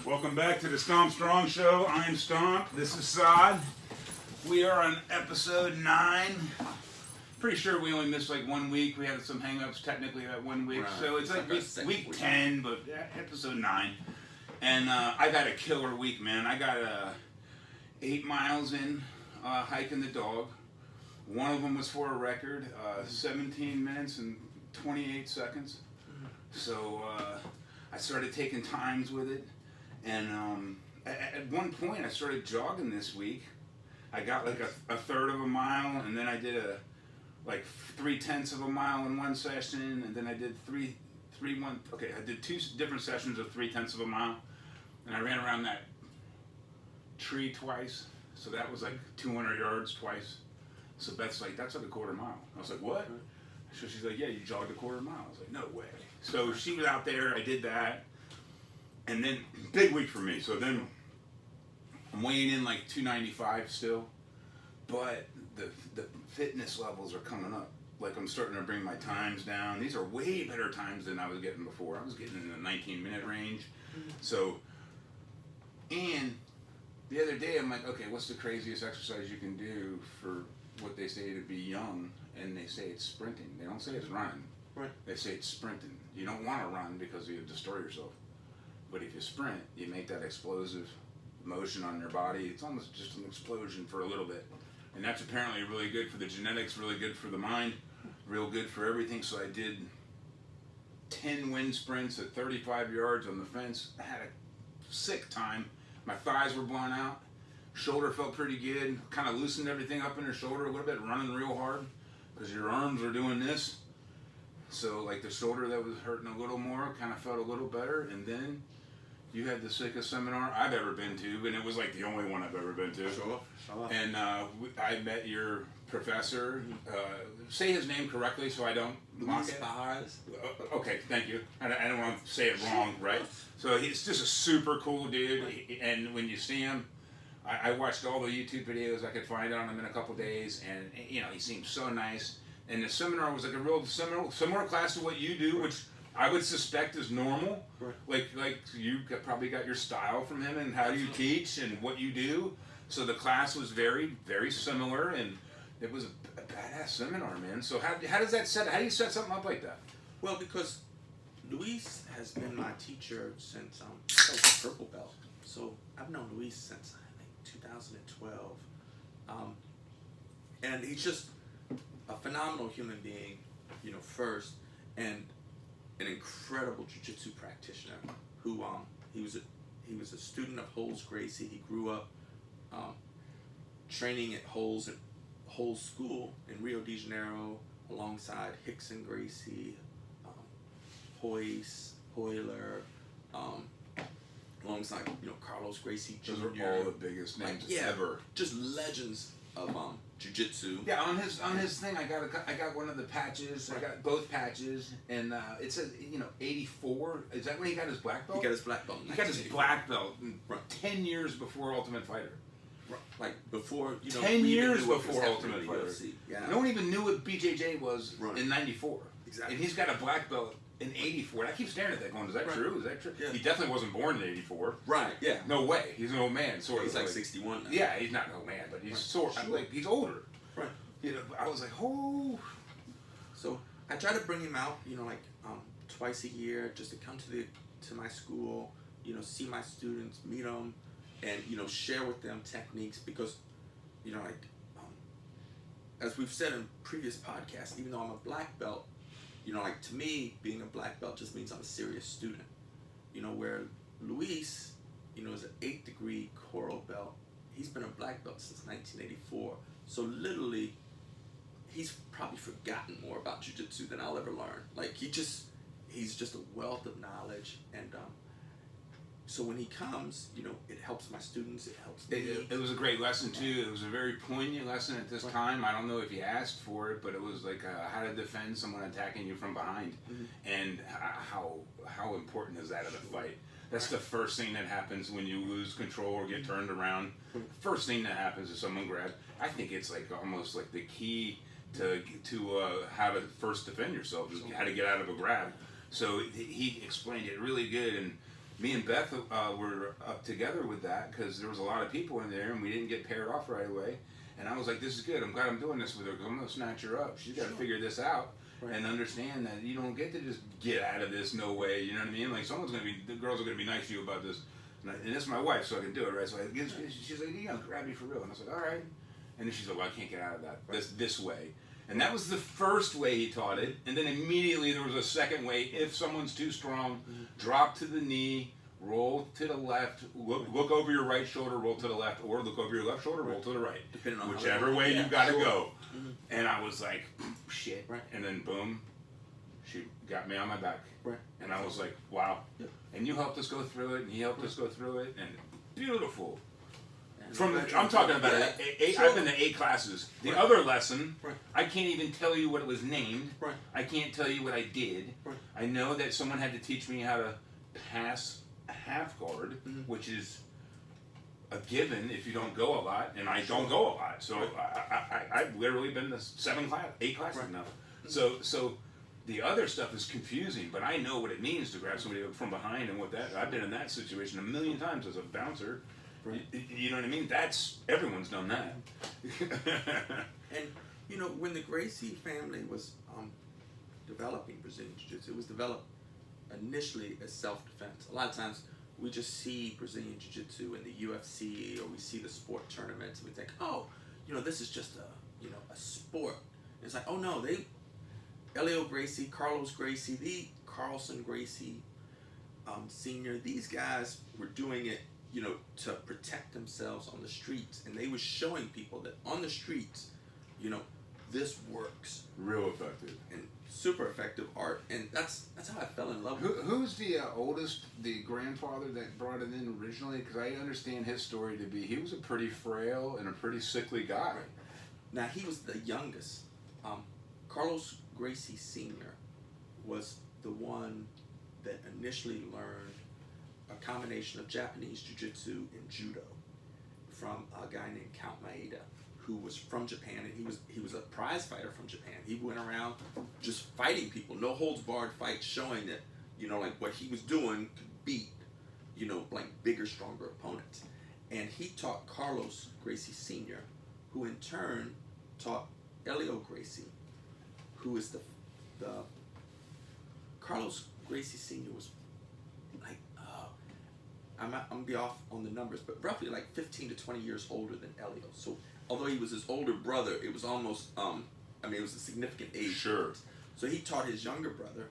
Welcome back to the Stomp Strong Show. I'm Stomp. This is Sod. We are on episode 9. Pretty sure we only missed like 1 week. We had some hang-ups technically that 1 week. Right. So it's like week 10, but episode 9. And I've had a killer week, man. I got 8 miles in hiking the dog. One of them was for a record, 17 minutes and 28 seconds. So I started taking times with it. And at one point, I started jogging this week. I got like a third of a mile, and then I did like 3/10 of a mile in one session, and then I did I did 2 different sessions of 3/10 of a mile, and I ran around that tree twice. So that was like 200 yards twice. So Beth's like, that's like a quarter mile. I was like, what? So she's like, yeah, you jogged a quarter mile. I was like, no way. So she was out there, I did that. And then, big week for me. So then, I'm weighing in like 295 still. But the fitness levels are coming up. Like I'm starting to bring my times down. These are way better times than I was getting before. I was getting in the 19-minute range. So, and the other day I'm like, okay, what's the craziest exercise you can do for what they say to be young? And they say it's sprinting. They don't say it's running. Right. They say it's sprinting. You don't want to run because you destroy yourself. But if you sprint, you make that explosive motion on your body. It's almost just an explosion for a little bit. And that's apparently really good for the genetics, really good for the mind, real good for everything. So I did 10 wind sprints at 35 yards on the fence. I had a sick time. My thighs were blown out. Shoulder felt pretty good. Kind of loosened everything up in your shoulder a little bit, running real hard because your arms were doing this. So like the shoulder that was hurting a little more kind of felt a little better. And then you had the sickest seminar I've ever been to, and it was like the only one I've ever been to. Sure. And I met your professor. Say his name correctly so I don't mock it. Okay, thank you. I don't want to say it wrong, right? So he's just a super cool dude, and when you see him, I watched all the YouTube videos I could find on him in a couple days, and you know he seemed so nice. And the seminar was like a real similar class to what you do, which I would suspect is normal. Right. Like you probably got your style from him and how you teach and what you do. So the class was very, very similar, and it was a badass seminar, man. So how does that set? How do you set something up like that? Well, because Luis has been my teacher since I was a purple belt. So I've known Luis since I think 2012, and he's just a phenomenal human being, you know, first, and an incredible jiu-jitsu practitioner who he was a student of Gracie. He grew up training at Holes School in Rio de Janeiro alongside Hicks and Gracie, Hoyler, alongside Carlos Gracie Jr. Those are all the biggest names ever. Just legends of jiu-jitsu. Yeah, on his thing, I got one of the patches. I got both patches, and it says 84. Is that when he got his black belt? He got his black belt. He got his black belt 10 years before Ultimate Fighter. Right. Like before 10 years before Ultimate Fighter. Yeah. No one even knew what BJJ was in '94. Exactly. And he's got a black belt in '84. I keep staring at that going, is that true? Is that true? Yeah. He definitely wasn't born in '84. Right, yeah. No way. He's an old man, sort of. He's like 61 now. Yeah, he's not an old man, but he's sort of, like, he's older. Right. I was like, oh. So I try to bring him out, twice a year just to come to my school, see my students, meet them, and, share with them techniques because, as we've said in previous podcasts, even though I'm a black belt, to me, being a black belt just means I'm a serious student. Where Luis, is an 8th degree coral belt. He's been a black belt since 1984. So literally, he's probably forgotten more about jiu-jitsu than I'll ever learn. Like he's just a wealth of knowledge, and so when he comes, it helps my students. It helps me. It was a great lesson too. It was a very poignant lesson at this time. I don't know if you asked for it, but it was like how to defend someone attacking you from behind, and how important is that in a fight? That's the first thing that happens when you lose control or get turned around. First thing that happens is someone grabs. I think it's like almost like the key to how to first defend yourself is how to get out of a grab. So he explained it really good, and me and Beth were up together with that because there was a lot of people in there and we didn't get paired off right away. And I was like, this is good. I'm glad I'm doing this with her because I'm going to snatch her up. She's got to figure this out and understand that you don't get to just get out of this no way. You know what I mean? Like the girls are going to be nice to you about this. And this is my wife, so I can do it, right? So she's like, you know, grab me for real. And I was like, all right. And then she's like, well, I can't get out of that this way. And that was the first way he taught it. And then immediately there was a second way. If someone's too strong, drop to the knee, roll to the left, look over your right shoulder, roll to the left, or look over your left shoulder, roll to the right. Depending on whichever way you've got to go. And I was like, shit. Right. And then boom, she got me on my back. Right. And I was like, wow. Yep. And you helped us go through it, and he helped us go through it, and beautiful. I'm talking about I've been to 8 classes. The other lesson, I can't even tell you what it was named. Right. I can't tell you what I did. Right. I know that someone had to teach me how to pass a half guard, which is a given if you don't go a lot, and I don't go a lot. So I've literally been to 8 classes now. So the other stuff is confusing, but I know what it means to grab somebody from behind and what that. I've been in that situation a million times as a bouncer. Right. You know what I mean? Everyone's done that. And you know, when the Gracie family was developing Brazilian Jiu-Jitsu, it was developed initially as self-defense. A lot of times we just see Brazilian Jiu-Jitsu in the UFC, or we see the sport tournaments, and we think, oh, you know, this is just a sport. And it's like, oh no, Elio Gracie, Carlos Gracie, Carlson Gracie Sr., these guys were doing it, you know, to protect themselves on the streets, and they were showing people that on the streets, you know, this works. Real effective. And super effective art, and that's how I fell in love with it. Who's the oldest, the grandfather that brought it in originally? Because I understand his story to be he was a pretty frail and a pretty sickly guy. Right. Now, he was the youngest. Carlos Gracie Sr. was the one that initially learned a combination of Japanese Jiu-Jitsu and Judo from a guy named Count Maeda, who was from Japan, and he was a prize fighter from Japan. He went around just fighting people, no holds barred fights, showing that, you know, like what he was doing could beat, you know, like bigger, stronger opponents. And he taught Carlos Gracie Sr., who in turn taught Elio Gracie, who is the Carlos Gracie Sr. was like, I'm gonna be off on the numbers, but roughly like 15 to 20 years older than Elio. So although he was his older brother, it was almost, it was a significant age. Sure. So he taught his younger brother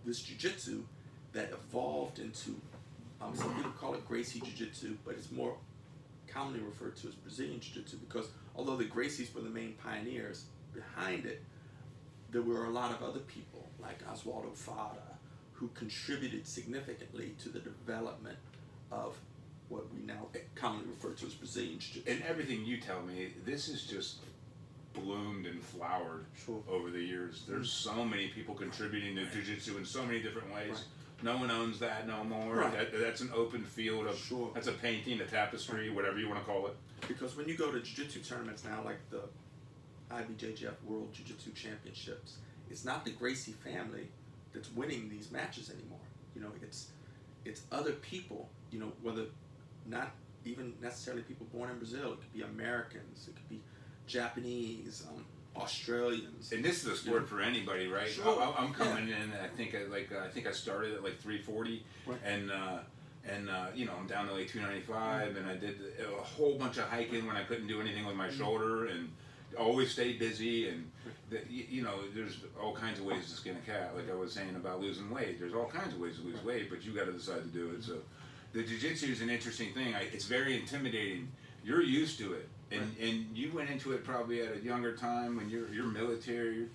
this jiu-jitsu that evolved into, some people call it Gracie Jiu-Jitsu, but it's more commonly referred to as Brazilian Jiu-Jitsu, because although the Gracies were the main pioneers, behind it, there were a lot of other people like Oswaldo Fada who contributed significantly to the development of what we now commonly refer to as Brazilian Jiu-Jitsu. And everything you tell me, this is just bloomed and flowered over the years. There's so many people contributing to Jiu-Jitsu in so many different ways. Right. No one owns that no more. Right. That's an open field of, that's a painting, a tapestry, whatever you want to call it. Because when you go to Jiu-Jitsu tournaments now, like the IBJJF World Jiu-Jitsu Championships, it's not the Gracie family that's winning these matches anymore. You know, it's other people, you know, whether not even necessarily people born in Brazil. It could be Americans, it could be Japanese, Australians. And this is a sport for anybody, right? Sure. I'm coming in. I think I started at like 340, right. and you know, I'm down to like 295, and I did a whole bunch of hiking when I couldn't do anything with my shoulder, and always stay busy. And you know, there's all kinds of ways to skin a cat. Like I was saying about losing weight, there's all kinds of ways to lose weight, but you got to decide to do it. So the jiu-jitsu is an interesting thing. It's very intimidating. You're used to it. And you went into it probably at a younger time when you're military.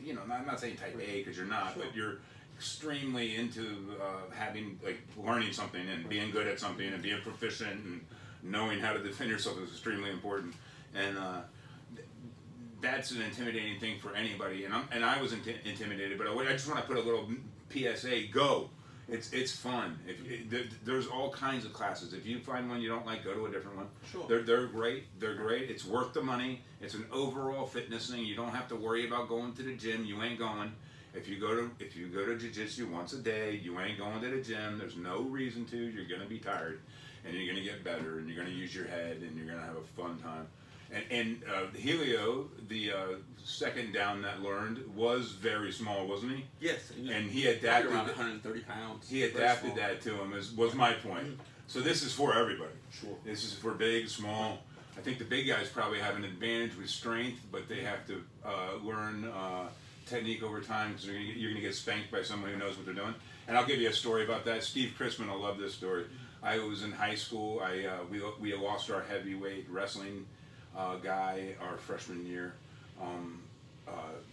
You know, I'm not saying type A because you're not, but you're extremely into having, like, learning something and being good at something and being proficient and knowing how to defend yourself is extremely important. And that's an intimidating thing for anybody. And I was intimidated, but I just want to put a little PSA: go. It's fun. There's all kinds of classes. If you find one you don't like, go to a different one. Sure. They're great. They're great. It's worth the money. It's an overall fitness thing. You don't have to worry about going to the gym. You ain't going. If you go to jiu-jitsu once a day, you ain't going to the gym. There's no reason to. You're gonna be tired, and you're gonna get better, and you're gonna use your head, and you're gonna have a fun time. And Helio, the second down that learned, was very small, wasn't he? Yes. And he adapted around 130 pounds. He adapted that to him. Was my point. So this is for everybody. Sure. This is for big, small. I think the big guys probably have an advantage with strength, but they have to learn technique over time because you're going to get spanked by someone who knows what they're doing. And I'll give you a story about that. Steve Chrisman, I love this story. I was in high school. We lost our heavyweight wrestling guy our freshman year.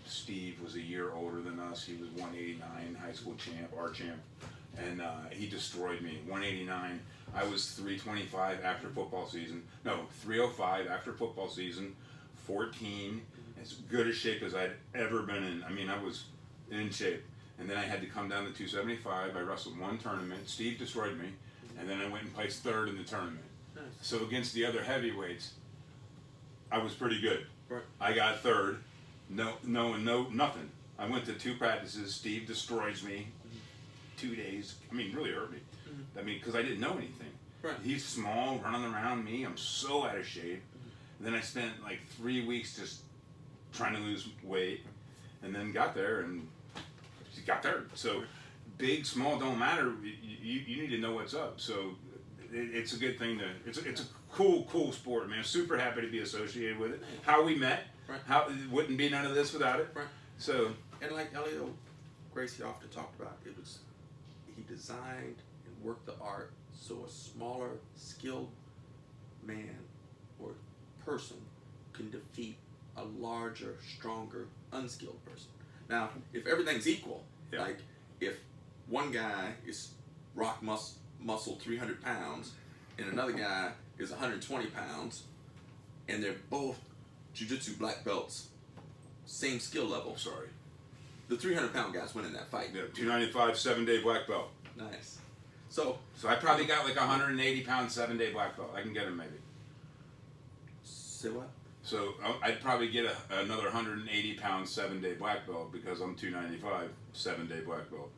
Steve was a year older than us. He was 189, high school champ, our champ, and he destroyed me. 189. I was 325 after football season. No, 305 after football season. 14, as good a shape as I'd ever been in. I mean, I was in shape. And then I had to come down to 275. I wrestled one tournament. Steve destroyed me, and then I went and placed third in the tournament. Nice. So against the other heavyweights, I was pretty good. Right. I got third. No, nothing. I went to 2 practices. Steve destroys me. 2 days. I mean, really hurt me. I mean, because I didn't know anything. Right. He's small, running around me. I'm so out of shape. And then I spent like 3 weeks just trying to lose weight, and then got there and got third. So big, small don't matter. You need to know what's up. So it's a good thing to. It's a cool sport, man. Super happy to be associated with it. How we met. Right. How it wouldn't be none of this without it. Right. So. And like Elio Gracie often talked about, he designed and worked the art so a smaller, skilled man or person can defeat a larger, stronger, unskilled person. Now, if everything's equal, like if one guy is rock muscle 300 pounds and another guy is 120 pounds and they're both jiu-jitsu black belts, same skill level. Sorry. The 300-pound guys win in that fight. Yeah, 295, 7-day black belt. Nice. So I probably got like 180-pound 7-day black belt. I can get him maybe. say what? So I'd probably get another 180-pound 7-day black belt because I'm 295 7-day black belt.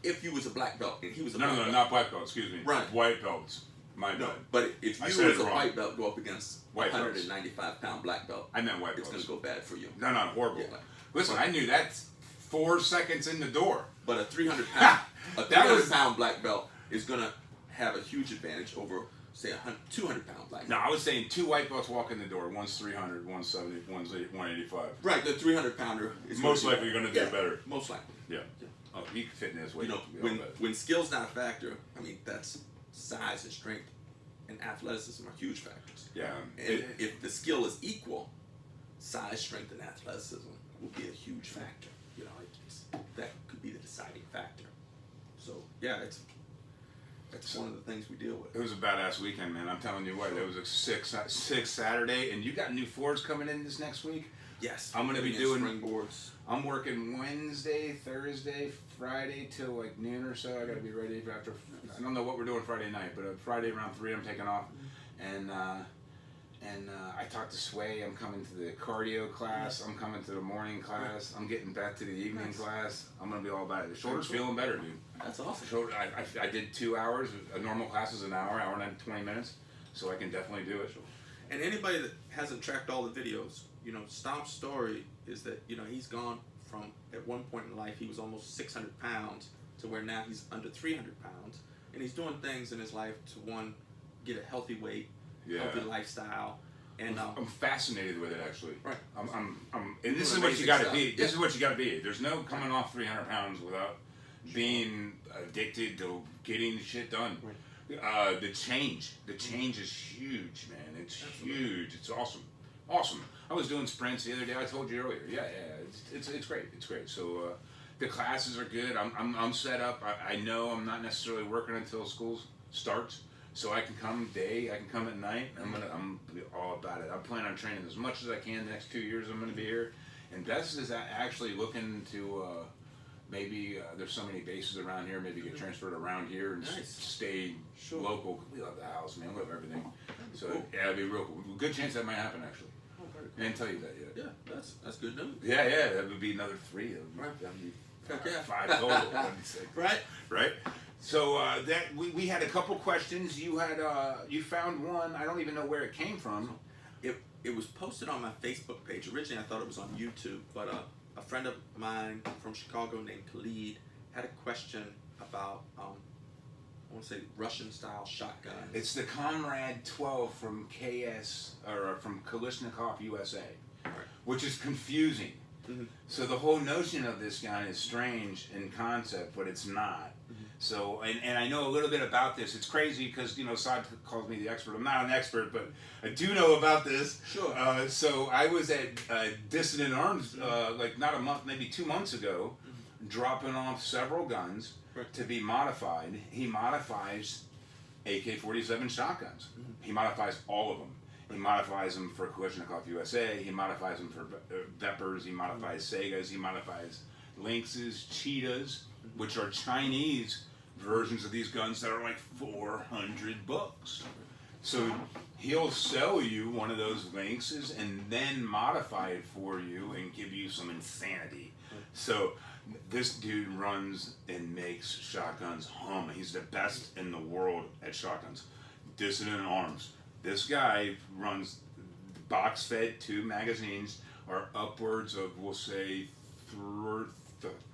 If you was a black belt and he was a No, black belt. not black belt. Excuse me. Right. White belts. My No, bad. but if you was a white belt go up against a White belts. 195-pound black belt, I meant white it's belts. going to go bad for you. No, horrible. Yeah. Listen, I knew that 4 seconds in the door. But a 300-pound black belt is going to have a huge advantage over, say, a 200-pound black belt. No, I was saying 2 white belts walk in the door. One's 300, one's 70, one's 185. Right, the 300-pounder is most likely going to do better. Most likely. Yeah. Oh, he can fit in his weight. You know, when skill's not a factor, I mean, that's size and strength and athleticism are huge factors. Yeah. And if the skill is equal, size, strength, and athleticism will be a huge factor. You know, that could be the deciding factor. So, yeah, that's one of the things we deal with. It was a badass weekend, man. I'm telling you what, it was a sick Saturday, and you got new floors coming in this next week? Yes. I'm going to be doing springboards. I'm working Wednesday, Thursday, Friday till like noon or so. I got to be ready for after. I don't know what we're doing Friday night, but Friday around 3 I'm taking off, and I talked to Sway. I'm coming to the cardio class. I'm coming to the morning class. I'm getting back to the evening class. I'm gonna be all about it. The shoulder's feeling better, dude. That's awesome. Shoulder. I did 2 hours. A normal class is an hour and 20 minutes, so I can definitely do it. And anybody that hasn't tracked all the videos, you know, Stomp's story is that, you know, he's gone from, at one point in life, he was almost 600 pounds to where now he's under 300 pounds. And he's doing things in his life to, one, get a healthy weight, healthy lifestyle. And I'm fascinated with it, actually. Right. And this is what you got to be. This is what you got to be. There's no coming off 300 pounds without being addicted to getting shit done. Right. The change is huge, man. It's huge. It's awesome. I was doing sprints the other day. I told you earlier. Yeah. It's great. It's great. So the classes are good. I'm set up. I know I'm not necessarily working until school starts, so I can come day. I can come at night. I'm all about it. I'm planning on training as much as I can the next 2 years. I'm going to be here, and Bess is actually looking to. Maybe there's so many bases around here, maybe get transferred around here and stay local. We love the house, man. We love everything. So, yeah, it'd be real cool. Good chance that might happen, actually. I didn't tell you that yet. Yeah, that's good news. Yeah, that would be another 3. That'd be Yeah. 5 total. Let me say. Right. So that we had a couple questions. You had you found one. I don't even know where it came from. It was posted on my Facebook page. Originally, I thought it was on YouTube, but a friend of mine from Chicago named Khalid had a question about I want to say Russian-style shotguns. It's the Komrad 12 from from Kalishnicov USA, which is confusing. Mm-hmm. So the whole notion of this gun is strange in concept, but it's not. Mm-hmm. So, and I know a little bit about this. It's crazy because, Saad calls me the expert. I'm not an expert, but I do know about this. Sure. So I was at Dissident Arms, like not a month, maybe 2 months ago, dropping off several guns to be modified. He modifies AK-47 shotguns. He modifies all of them. He modifies them for Kalishnicov USA. He modifies them for Vepers. He modifies Segas. He modifies Lynxes, Cheetahs, which are Chinese versions of these guns that are like $400. So he'll sell you one of those Lynxes and then modify it for you and give you some insanity. So this dude runs and makes shotguns hum. He's the best in the world at shotguns. Dissident Arms. This guy runs box-fed 2 magazines are upwards of, we'll say,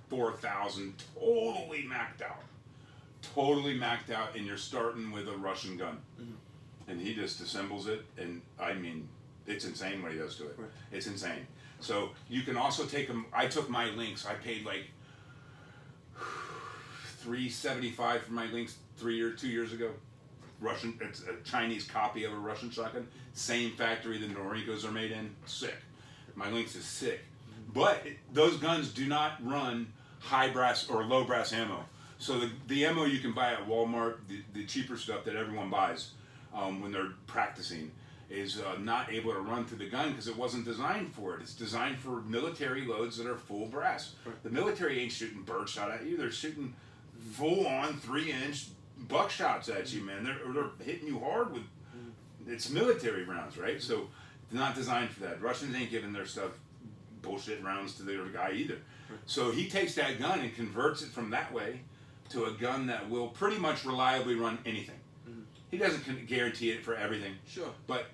4,000 totally maxed out. Totally maxed out, and you're starting with a Russian gun. And he just assembles it, and I mean, it's insane what he does to it. It's insane. So you can also take them. I took my Lynx. I paid like $375 for my Lynx 2 years ago. Russian. It's a Chinese copy of a Russian shotgun. Same factory the Norikos are made in. Sick. My Lynx is sick. But those guns do not run high brass or low brass ammo. So the ammo you can buy at Walmart, the cheaper stuff that everyone buys when they're practicing, is not able to run through the gun because it wasn't designed for it. It's designed for military loads that are full brass. The military ain't shooting birdshot at you. They're shooting full-on 3-inch buckshots at you, man. They're hitting you hard with, it's military rounds, right? So they're not designed for that. Russians ain't giving their stuff bullshit rounds to their guy either. So he takes that gun and converts it from that way to a gun that will pretty much reliably run anything. He doesn't guarantee it for everything. Sure. But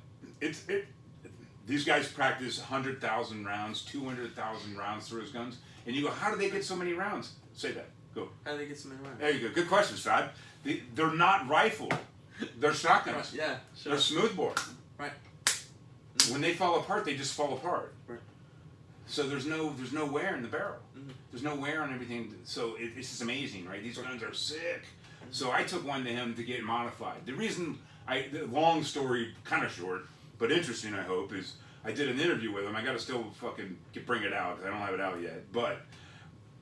these guys practice 100,000 rounds, 200,000 rounds through his guns. And you go, how do they get so many rounds? Say that. Go. How do they get so many rounds? There you go. Good question, Saad. They're not rifled. They're shotguns. Yeah, sure. They're smoothbore. Right. When they fall apart, they just fall apart. Right. So there's no wear in the barrel. There's no wear on everything. So it's just amazing, right? These guns are sick. So I took one to him to get modified. The reason the long story, kind of short, but interesting, I hope, is I did an interview with him. I got to still fucking bring it out because I don't have it out yet. But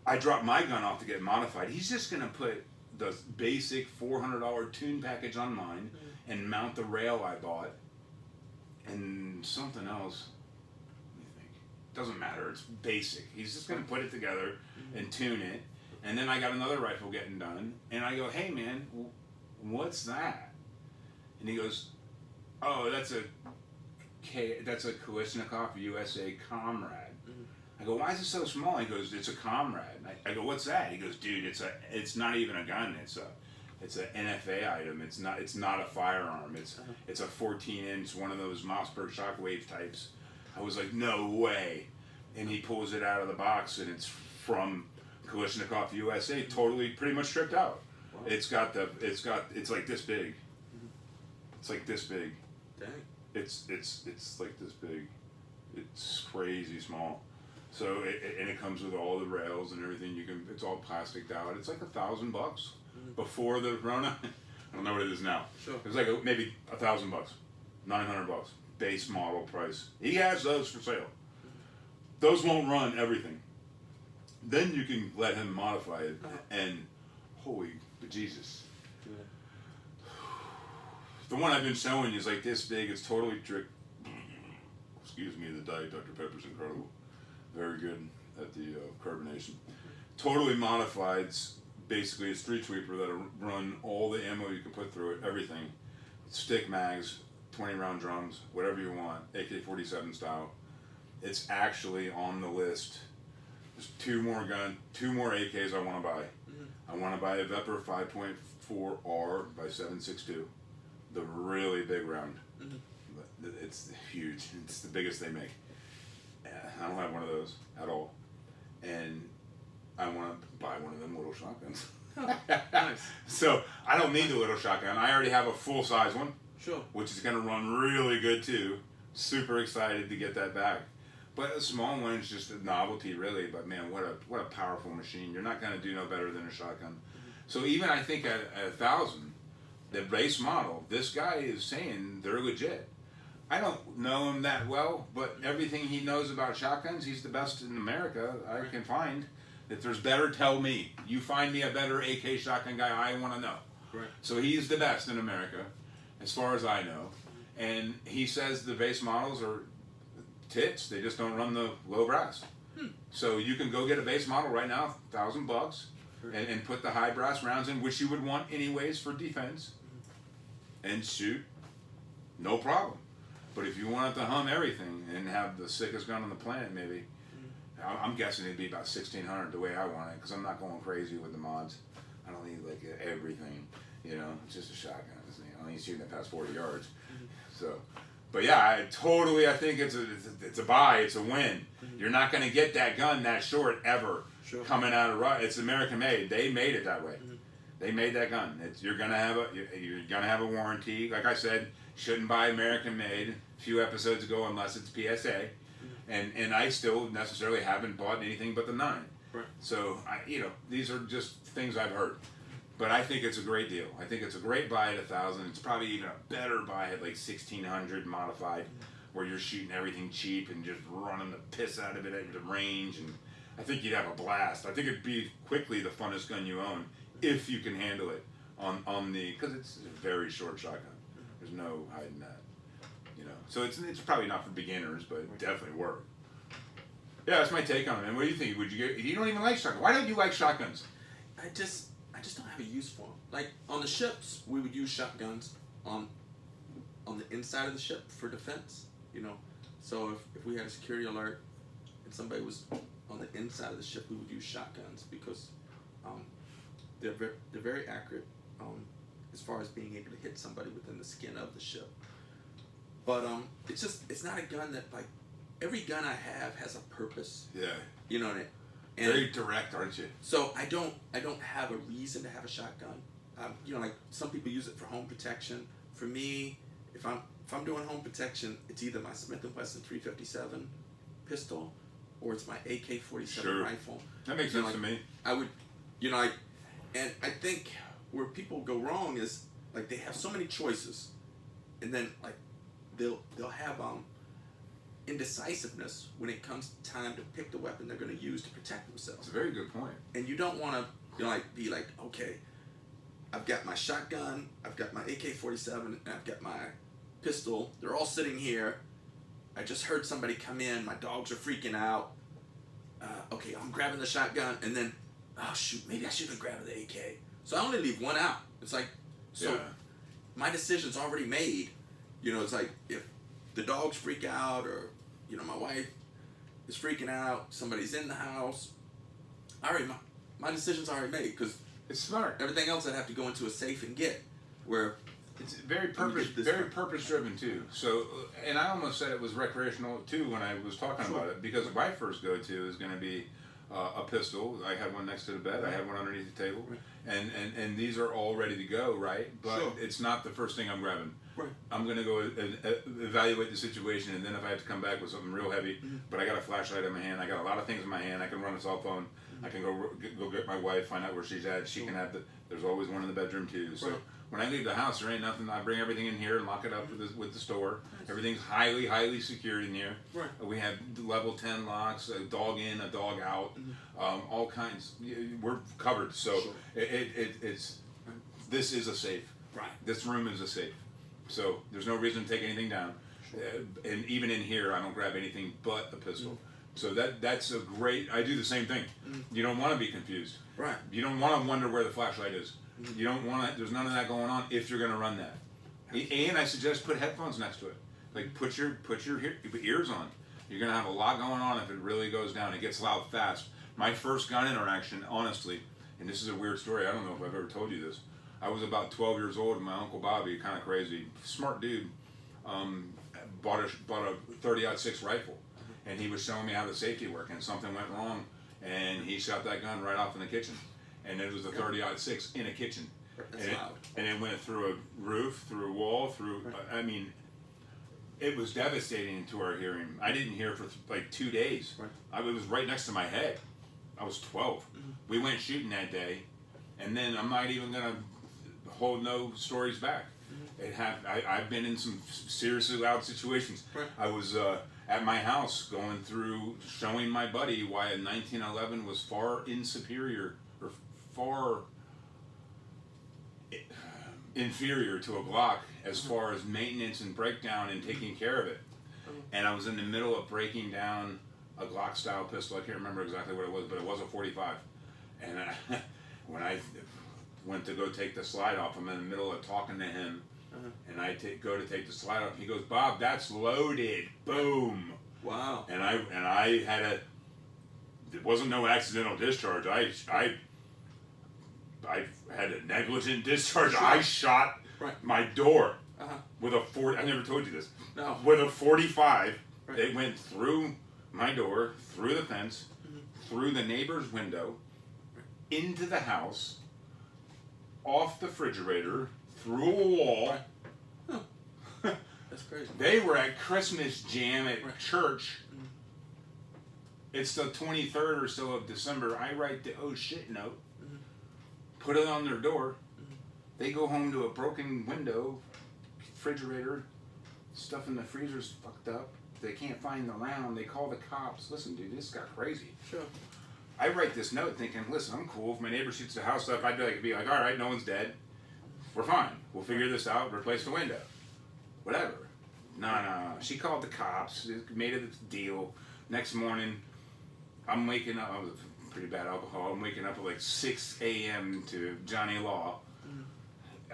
I dropped my gun off to get modified. He's just going to put the basic $400 tune package on mine and mount the rail I bought and something else. Let me think. Doesn't matter. It's basic. He's just going to put it together and tune it. And then I got another rifle getting done. And I go, hey, man, what's that? And he goes, oh, that's a Kalishnicov USA Komrad. I go, why is it so small? He goes, it's a Komrad. I go, what's that? He goes, dude, it's not even a gun. It's an NFA item. It's not a firearm. It's a 14-inch, one of those Mossberg Shockwave types. I was like, no way. And he pulls it out of the box, and it's from Kalishnicov USA, totally, pretty much stripped out. Wow. It's like this big. It's like this big. Dang. It's like this big. It's crazy small. So it comes with all the rails and everything. It's all plasticed out. It's like $1,000 before the Rona. I don't know what it is now. Sure. It's like maybe $1,000, $900 base model price. He has those for sale. Those won't run everything. Then you can let him modify it, and holy Jesus. Yeah. The one I've been showing you is like this big. It's totally trick. Excuse me, the Diet Dr. Pepper's incredible. Very good at the carbonation. Totally modified. It's basically a street sweeper that'll run all the ammo you can put through it, everything. Stick mags, 20-round drums, whatever you want, AK-47 style. It's actually on the list There's two more AKs I want to buy. I want to buy a Vepr 5.4R by 7.62, the really big round. It's huge. It's the biggest they make. I don't have one of those at all, and I want to buy one of them little shotguns. Nice. So I don't need the little shotgun. I already have a full-size one. Sure. Which is going to run really good too. Super excited to get that back. But a small one is just a novelty, really. But man, what a powerful machine! You're not going to do no better than a shotgun. So even I think at 1,000, the base model, this guy is saying they're legit. I don't know him that well, but everything he knows about shotguns, he's the best in America I can find. If there's better, tell me. You find me a better AK shotgun guy, I want to know. Right. So he's the best in America, as far as I know. And he says the base models are tits. They just don't run the low brass. So you can go get a base model right now, $1,000, and put the high brass rounds in, which you would want anyways for defense, and shoot, no problem. But if you wanted to hum everything and have the sickest gun on the planet, maybe, I'm guessing it'd be about 1,600 the way I want it, because I'm not going crazy with the mods. I don't need like everything, you know. It's just a shotgun. I need shooting it past 40 yards. So, but yeah, I think it's a buy. It's a win. You're not going to get that gun that short ever coming out of Russia. It's American made. They made it that way. They made that gun. You're gonna have a warranty. Like I said, shouldn't buy American made. A few episodes ago, unless it's PSA. And I still necessarily haven't bought anything but the 9. Right. So these are just things I've heard. But I think it's a great deal. I think it's a great buy at 1,000. It's probably even a better buy at like 1,600 modified, where you're shooting everything cheap and just running the piss out of it at the range. And I think you'd have a blast. I think it'd be quickly the funnest gun you own if you can handle it on the, because it's a very short shotgun. There's no hiding that. So it's probably not for beginners, but it definitely work. Yeah, that's my take on it. And what do you think? You don't even like shotguns. Why don't you like shotguns? I just don't have a use for them. Like on the ships, we would use shotguns on the inside of the ship for defense. So if we had a security alert and somebody was on the inside of the ship, we would use shotguns because they're very accurate as far as being able to hit somebody within the skin of the ship. But it's not a gun that, like, every gun I have has a purpose. Yeah. You know what I mean? And very direct, aren't you? So I don't have a reason to have a shotgun. Like some people use it for home protection. For me, if I'm doing home protection, it's either my Smith & Wesson 357 pistol or it's my AK-47 rifle. That makes sense to me. I would, and I think where people go wrong is, like, they have so many choices, and then, like, they'll have indecisiveness when it comes time to pick the weapon they're going to use to protect themselves. That's a very good point. And you don't want to be like, okay, I've got my shotgun, I've got my AK-47, and I've got my pistol. They're all sitting here. I just heard somebody come in. My dogs are freaking out. Okay, I'm grabbing the shotgun, and then, oh shoot, maybe I should have grabbed the AK. So I only leave one out. It's like, my decision's already made. It's like, if the dogs freak out, or my wife is freaking out, somebody's in the house, my decision's already made, because it's smart. Everything else I'd have to go into a safe and get, where it's very purpose driven too. So, and I almost said it was recreational too when I was talking about it, because my first go-to is going to be a pistol. I have one next to the bed. I have one underneath the table, and these are all ready to go, right? But it's not the first thing I'm grabbing. Right. I'm going to go evaluate the situation, and then if I have to come back with something real heavy, but I got a flashlight in my hand, I got a lot of things in my hand, I can run a cell phone, I can go get my wife, find out where she's at, she can have there's always one in the bedroom too. So when I leave the house, there ain't nothing, I bring everything in here and lock it up with the store. Everything's highly secured in here. Right. We have level 10 locks, a dog in, a dog out, all kinds. We're covered. So it's this is a safe. Right. This room is a safe. So there's no reason to take anything down. And even in here, I don't grab anything but a pistol. So that's a great, I do the same thing. You don't want to be confused. Right. You don't want to wonder where the flashlight is. You don't want to, there's none of that going on if you're going to run that. And I suggest put headphones next to it. Like put your ears on. You're going to have a lot going on if it really goes down. It gets loud fast. My first gun interaction, honestly, and this is a weird story. I don't know if I've ever told you this. I was about 12 years old, and my Uncle Bobby, kind of crazy, smart dude, bought a 30-06 rifle, and he was showing me how the safety worked, and something went wrong, and he shot that gun right off in the kitchen, and it was a 30-06 in a kitchen. That's loud. And it went through a roof, through a wall, through. I mean, it was devastating to our hearing. I didn't hear for like 2 days. It was right next to my head. I was 12. We went shooting that day, and then I'm not even gonna hold no stories back. I've been in some seriously loud situations. I was at my house going through, showing my buddy why a 1911 was far inferior to a Glock as far as maintenance and breakdown and taking care of it. And I was in the middle of breaking down a Glock style pistol. I can't remember exactly what it was, but it was a 45. And when I went to go take the slide off, I'm in the middle of talking to him, and I go to take the slide off. He goes, "Bob, that's loaded." Boom. Wow. And I had it wasn't no accidental discharge. I had a negligent discharge. Sure. I shot my door with a 40. I never told you this. No. With a 45, it went through my door, through the fence, through the neighbor's window, into the house, off the refrigerator, through a wall. That's crazy. They were at Christmas jam at church. It's the 23rd or so of December. I write the oh shit note, put it on their door. They go home to a broken window, refrigerator, stuff in the freezer's fucked up. They can't find the round. They call the cops. Listen, dude, this got crazy. Sure. I write this note thinking, listen, I'm cool. If my neighbor shoots the house up, I'd be like, all right, no one's dead. We're fine. We'll figure this out. Replace the window. Whatever. No. She called the cops. Made it a deal. Next morning, I'm waking up. I was pretty bad alcohol. I'm waking up at like 6 a.m. to Johnny Law.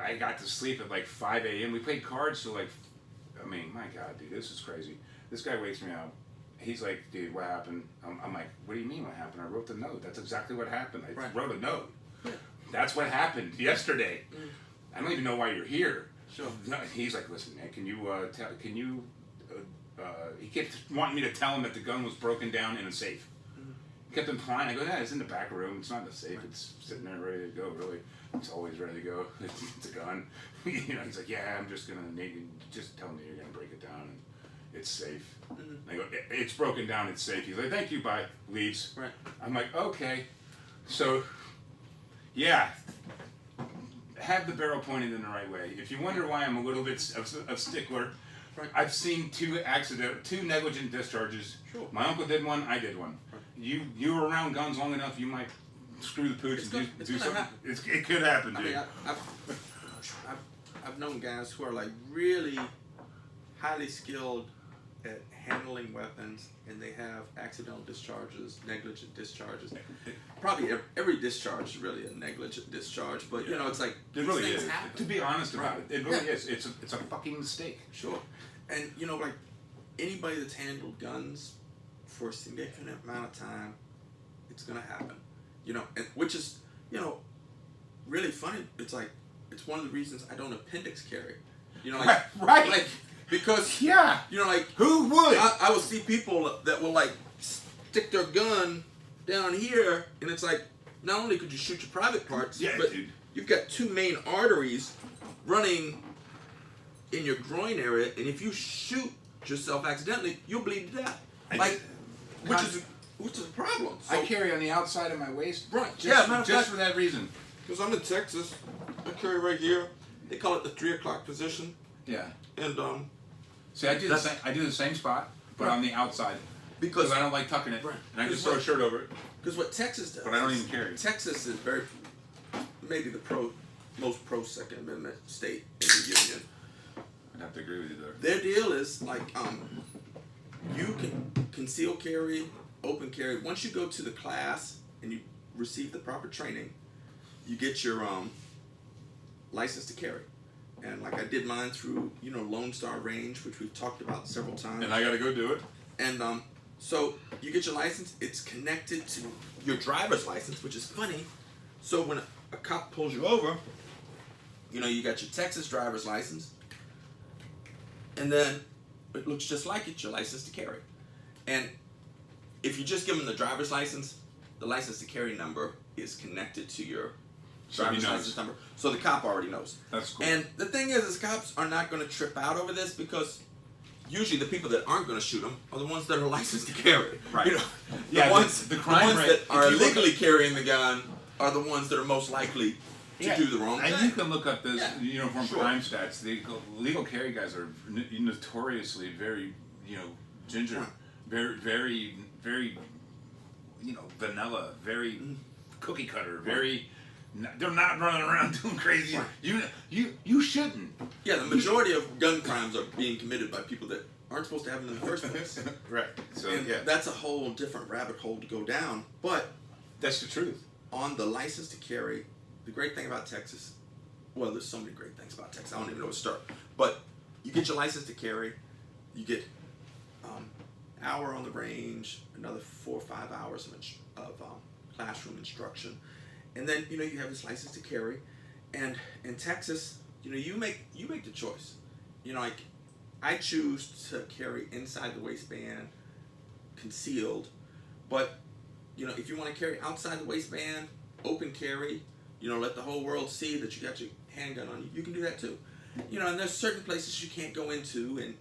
I got to sleep at like 5 a.m. We played cards till like, I mean, my God, dude, this is crazy. This guy wakes me up. He's like, dude, what happened? I'm like, what do you mean what happened? I wrote the note. That's exactly what happened. I wrote a note. That's what happened yesterday. I don't even know why you're here. Sure. He's like, listen, man, he kept wanting me to tell him that the gun was broken down in a safe. He kept implying, I go, yeah, it's in the back room. It's not in the safe. It's sitting there ready to go, really. It's always ready to go. It's a gun. He's like, yeah, I'm just going to need you. Just tell me you're going to break it down. And it's safe. I go, it's broken down. It's safe. He's like, thank you. Bye. Leaves. Right. I'm like, okay. So, yeah. Have the barrel pointed in the right way. If you wonder why I'm a little bit of a stickler, I've seen two negligent discharges. Sure. My uncle did one. I did one. You were around guns long enough, you might screw the pooch and do something. It could happen, dude. I mean, I've known guys who are like really highly skilled at handling weapons, and they have accidental discharges, negligent discharges. Probably every discharge is really a negligent discharge, but you know, it's like it really things is. happen. To be honest about it, it really is. It's a fucking mistake. Sure. And you know, like anybody that's handled guns for a significant amount of time, it's gonna happen. You know, and which is, you know, really funny. It's like it's one of the reasons I don't appendix carry. You know, like like because you know, like who would? I will see people that will like stick their gun down here, and it's like not only could you shoot your private parts, but dude. You've got two main arteries running in your groin area, and if you shoot yourself accidentally, you'll bleed to death. Which is a problem. So, I carry on the outside of my waist, right? Just for that reason. Because I'm in Texas, I carry right here. They call it the 3 o'clock position. Yeah. And see, I do the same spot, but on the outside because I don't like tucking it, and I just throw a shirt over it. Because what Texas does, but I don't even carry. Texas is maybe the most pro Second Amendment state in the union. I'd have to agree with you there. Their deal is like you can conceal carry, open carry. Once you go to the class and you receive the proper training, you get your license to carry. And like I did mine through, Lone Star Range, which we've talked about several times. And I got to go do it. And So you get your license. It's connected to your driver's license, which is funny. So when a cop pulls you over, you know, you got your Texas driver's license, and then it looks just like it's your license to carry. And if you just give them the driver's license, the license to carry number is connected to your driver's license number. So the cop already knows. That's cool. And the thing is cops are not going to trip out over this because usually the people that aren't going to shoot them are the ones that are licensed to carry. Right. You know, Yeah, the ones the crime that rate, are if you look illegally carrying the gun are the ones that are most likely to do the wrong and thing. you can look up this uniform Sure. crime stats. The legal carry guys are notoriously very, ginger, very, vanilla, very cookie cutter, very. They're not running around doing crazy. You shouldn't. Yeah, the majority of gun crimes are being committed by people that aren't supposed to have them in the first place. Right. So And that's a whole different rabbit hole to go down. But that's the truth. on the license to carry, the great thing about Texas, well, there's so many great things about Texas. I don't even know where to start. But you get your license to carry, you get hour on the range, another 4 or 5 hours of classroom instruction, and then you have this license to carry. And in Texas, you make the choice. Like I choose to carry inside the waistband, concealed, but if you want to carry outside the waistband, open carry, let the whole world see that you got your handgun on you, you can do that too. And there's certain places you can't go into, and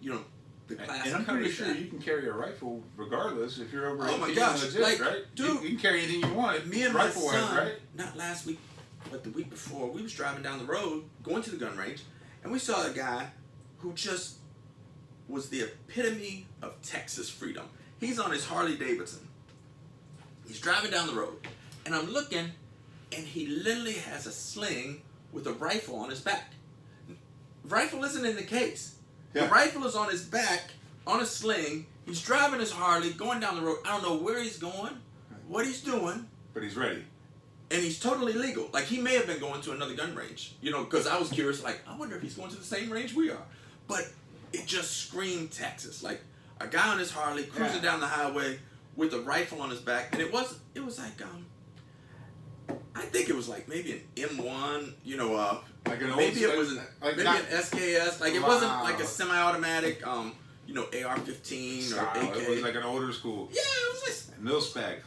the class. And I'm pretty covers sure that. you can carry a rifle regardless if you're over 18. Oh my gosh, legit, like, right? dude, you can carry anything you want. Me and my rifle-wise, son, right? not last week, but the week before, we was driving down the road, going to the gun range, and we saw a guy who just was the epitome of Texas freedom. He's on his Harley Davidson. He's driving down the road, and I'm looking, and he literally has a sling with a rifle on his back. Rifle isn't in the case. Yeah. The rifle is on his back, on a sling. He's driving his Harley, going down the road. I don't know where he's going, what he's doing. But he's ready. And he's totally legal. Like, he may have been going to another gun range, because I was curious, like, I wonder if he's going to the same range we are. But it just screamed Texas. Like, a guy on his Harley cruising down the highway with a rifle on his back. And it was like, I think it was like maybe an M1, Like an old maybe it was like maybe not, an SKS. Like, it wasn't like a semi-automatic, AR-15 or AK. It was like an older school. Yeah, it was like... Mil spec.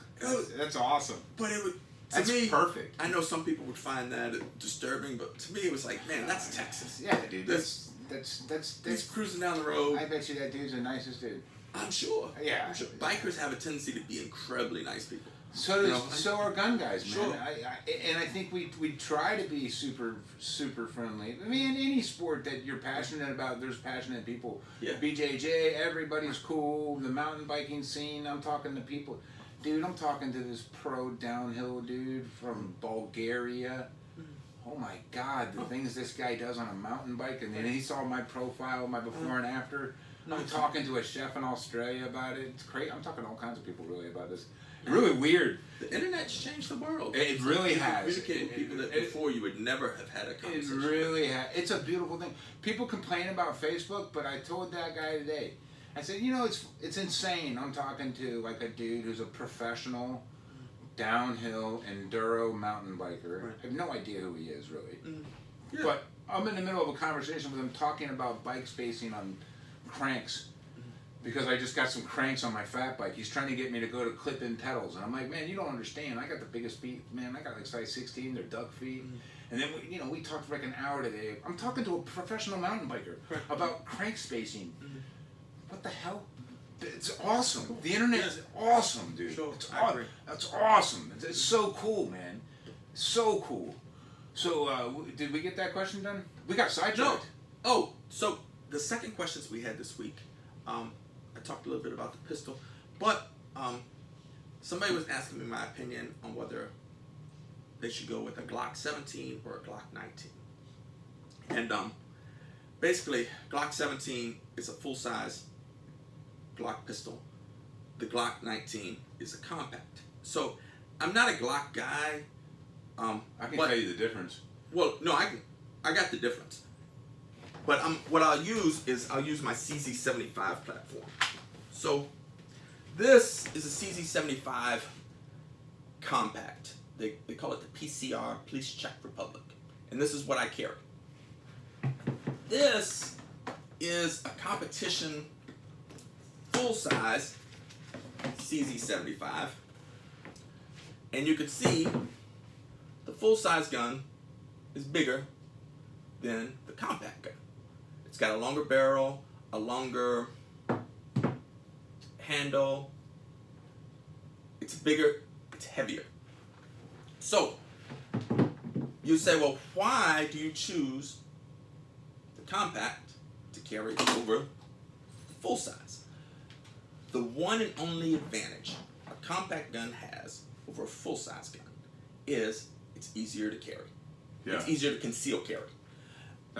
That's awesome. But it would... That's to me, perfect. I know some people would find that disturbing, but to me it was like, man, that's Texas. Yeah, dude. That's he's cruising down the road. I bet you that dude's the nicest dude. I'm sure. Yeah. I'm sure. Bikers have a tendency to be incredibly nice people. So are gun guys, man. Sure. I think we try to be super friendly. I mean, in any sport that you're passionate about, there's passionate people. Yeah. BJJ, everybody's cool. The mountain biking scene, I'm talking to people. Dude, I'm talking to this pro downhill dude from Bulgaria. Oh my God, the things this guy does on a mountain bike. And then he saw my profile, my before and after. I'm talking to a chef in Australia about it. It's crazy. I'm talking to all kinds of people really about this. Really weird. The internet's changed the world. It really has. Communicating with people that before you would never have had a conversation. It really has. It's a beautiful thing. People complain about Facebook, but I told that guy today, I said, it's insane. I'm talking to like a dude who's a professional downhill enduro mountain biker. Right. I have no idea who he is really. Yeah. But I'm in the middle of a conversation with him talking about bike spacing on cranks. Because I just got some cranks on my fat bike. He's trying to get me to go to clip-in pedals. And I'm like, man, you don't understand. I got the biggest feet, man. I got like size 16. They're duck feet. And then, we talked for like an hour today. I'm talking to a professional mountain biker about crank spacing. What the hell? It's awesome. The internet is awesome, dude. Sure, I agree. That's awesome. It's so cool, man. So cool. So, did we get that question done? We got sidetracked. No. Oh, so the second questions we had this week, I talked a little bit about the pistol, but somebody was asking me my opinion on whether they should go with a Glock 17 or a Glock 19. And basically, Glock 17 is a full-size Glock pistol. The Glock 19 is a compact. So I'm not a Glock guy. I can tell you the difference. Well, no, I got the difference. But what I'll use is my CZ75 platform. So This is a CZ75 compact. They call it the PCR, Police Czech Republic. And this is what I carry. This is a competition full-size CZ75. And you can see the full-size gun is bigger than the compact gun. It's got a longer barrel, a longer handle. It's bigger, it's heavier. So, you say, well, why do you choose the compact to carry over the full size? The one and only advantage a compact gun has over a full size gun is it's easier to carry. Yeah. It's easier to conceal carry.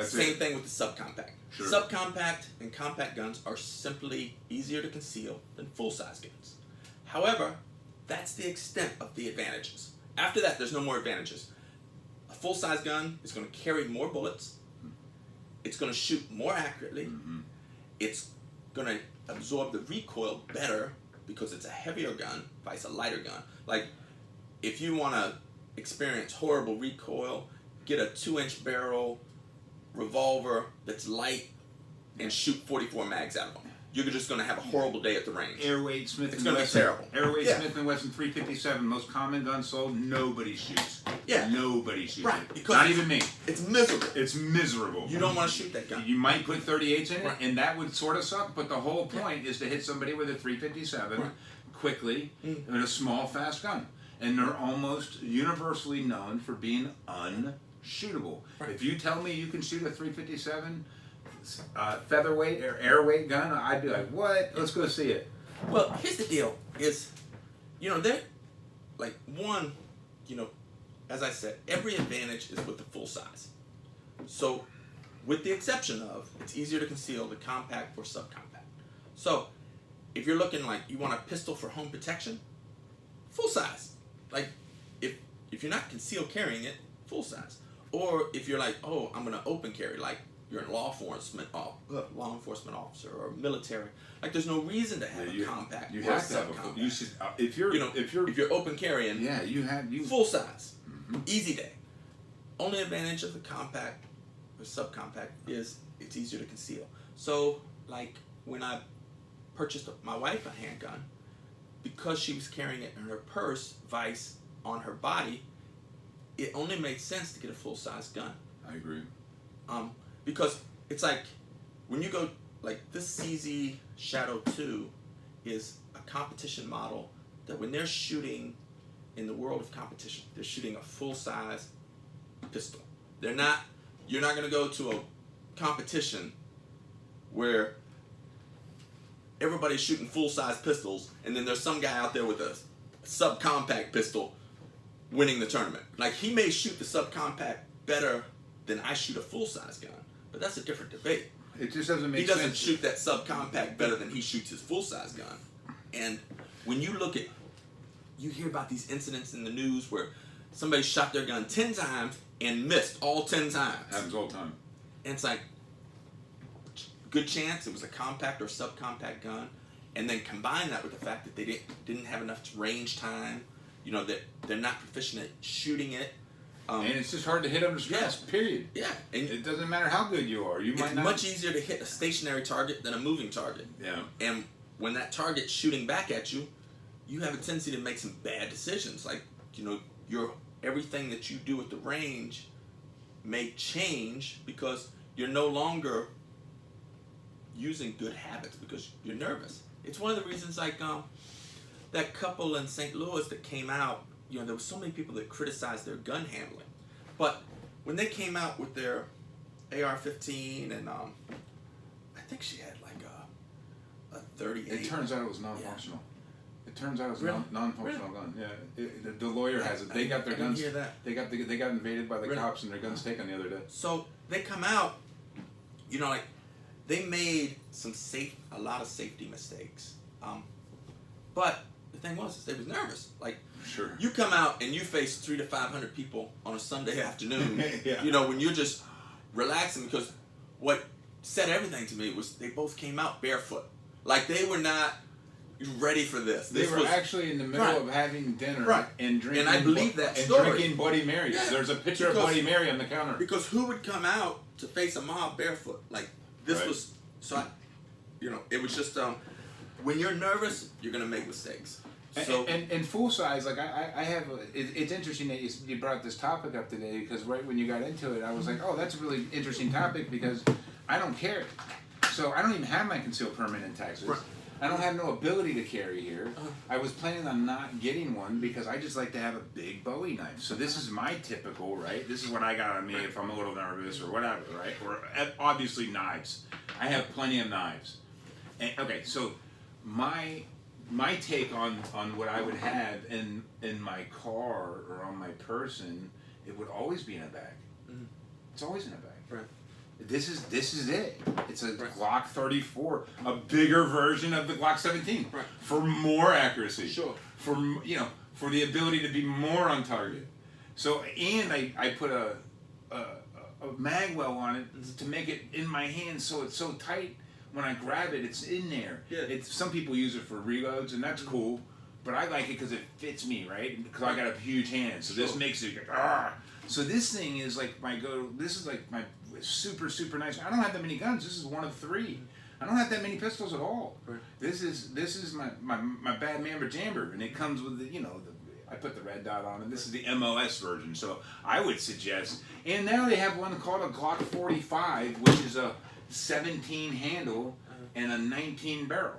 Same thing with the subcompact. Sure. Subcompact and compact guns are simply easier to conceal than full-size guns. However, that's the extent of the advantages. After that, there's no more advantages. A full-size gun is going to carry more bullets. It's going to shoot more accurately. Mm-hmm. It's going to absorb the recoil better because it's a heavier gun versus a lighter gun. Like, if you want to experience horrible recoil, get a 2-inch barrel revolver that's light and shoot 44 mags out of them. You're just going to have a horrible day at the range. Airweight Smith It's and gonna be Wesson. terrible. Airweight Yeah. Smith and Wesson 357, most common gun sold. Nobody shoots. Yeah. Nobody shoots. Right, it. because Not even me. It's miserable. It's miserable. You don't want to shoot that gun. You might put 38s in it, Right. and that would sort of suck. But the whole point is to hit somebody with a 357 Right. quickly with a small, fast gun, and they're almost universally known for being unshootable. Right. If you tell me you can shoot a 357 featherweight or airweight gun, I'd be like, "What? Let's go see it." Well, here's the deal: is they're like one, as I said, every advantage is with the full size. So, with the exception of it's easier to conceal the compact or subcompact. So, if you're looking like you want a pistol for home protection, full size. Like, if you're not concealed carrying it, full size. Or if you're like, oh, I'm gonna open carry, like you're a law enforcement officer or military. Like, there's no reason to have a compact. You or have to have a full. You should if you're if you're open carrying. Yeah, you Full size, easy day. Only advantage of the compact or subcompact is it's easier to conceal. So, like when I purchased my wife a handgun, because she was carrying it in her purse, vice on her body, it only made sense to get a full size gun. I agree. Because it's like when you go like this CZ Shadow 2 is a competition model that when they're shooting in the world of competition, they're shooting a full size pistol. You're not going to go to a competition where everybody's shooting full size pistols and then there's some guy out there with a subcompact pistol winning the tournament. Like, he may shoot the subcompact better than I shoot a full size gun, but that's a different debate. It just doesn't make sense. He doesn't shoot that subcompact better than he shoots his full-size gun. And when you you hear about these incidents in the news where somebody shot their gun 10 times and missed all 10 times. Happens all the time. And it's like, good chance it was a compact or subcompact gun. And then combine that with the fact that they didn't have enough range time, that they're not proficient at shooting it. And it's just hard to hit under stress, period. Yeah. And it doesn't matter how good you are. It's much easier to hit a stationary target than a moving target. Yeah. And when that target's shooting back at you, you have a tendency to make some bad decisions. Like, everything that you do at the range may change because you're no longer using good habits because you're nervous. It's one of the reasons, like, that couple in St. Louis that came out, there were so many people that criticized their gun handling. But when they came out with their AR-15 and I think she had like a 38. It turns out it was non-functional. Yeah. It turns out it was Really? non-functional gun. Yeah. The lawyer has it. They got their guns. Hear that. They got invaded by the Really? cops and their guns taken the other day. So they come out, like they made a lot of safety mistakes. But the thing was, they was nervous. Like, Sure. you come out and you face 300 to 500 people on a Sunday afternoon. Yeah. When you're just relaxing, because what said everything to me was they both came out barefoot. Like, they were not, ready for this. They were actually in the middle of having dinner and drinking. And I believe that and story. drinking Bloody Marys. Yeah. There's a picture of Bloody Mary on the counter. Because who would come out to face a mob barefoot? Like this was so. It was just when you're nervous, you're gonna make mistakes. So and full size, like I have. It's interesting that you brought this topic up today because right when you got into it, I was like, oh, that's a really interesting topic because I don't carry, so I don't even have my concealed permit in Texas. Right. I don't have no ability to carry here. I was planning on not getting one because I just like to have a big Bowie knife. So this is my typical, right? This is what I got on me if I'm a little nervous or whatever, right? Or obviously knives. I have plenty of knives. And, okay, so my take on what I would have in my car or on my person, it would always be in a bag. Mm-hmm. It's always in a bag. Right. This is it. It's a Glock 34, a bigger version of the Glock 17 for more accuracy. Sure. For the ability to be more on target. So and I put a mag well on it to make it in my hand so it's so tight when I grab it it's in there. Yeah. Some people use it for reloads and that's cool, but I like it because it fits me, right? Because I got a huge hand, so this makes it So this thing is like this is like my super, super nice. I don't have that many guns. This is one of 3. I don't have that many pistols at all. Right. This is my bad mamber jamber, and it comes with I put the red dot on it. This is the MOS version, so I would suggest. And now they have one called a Glock 45, which is a 17 handle and a 19 barrel.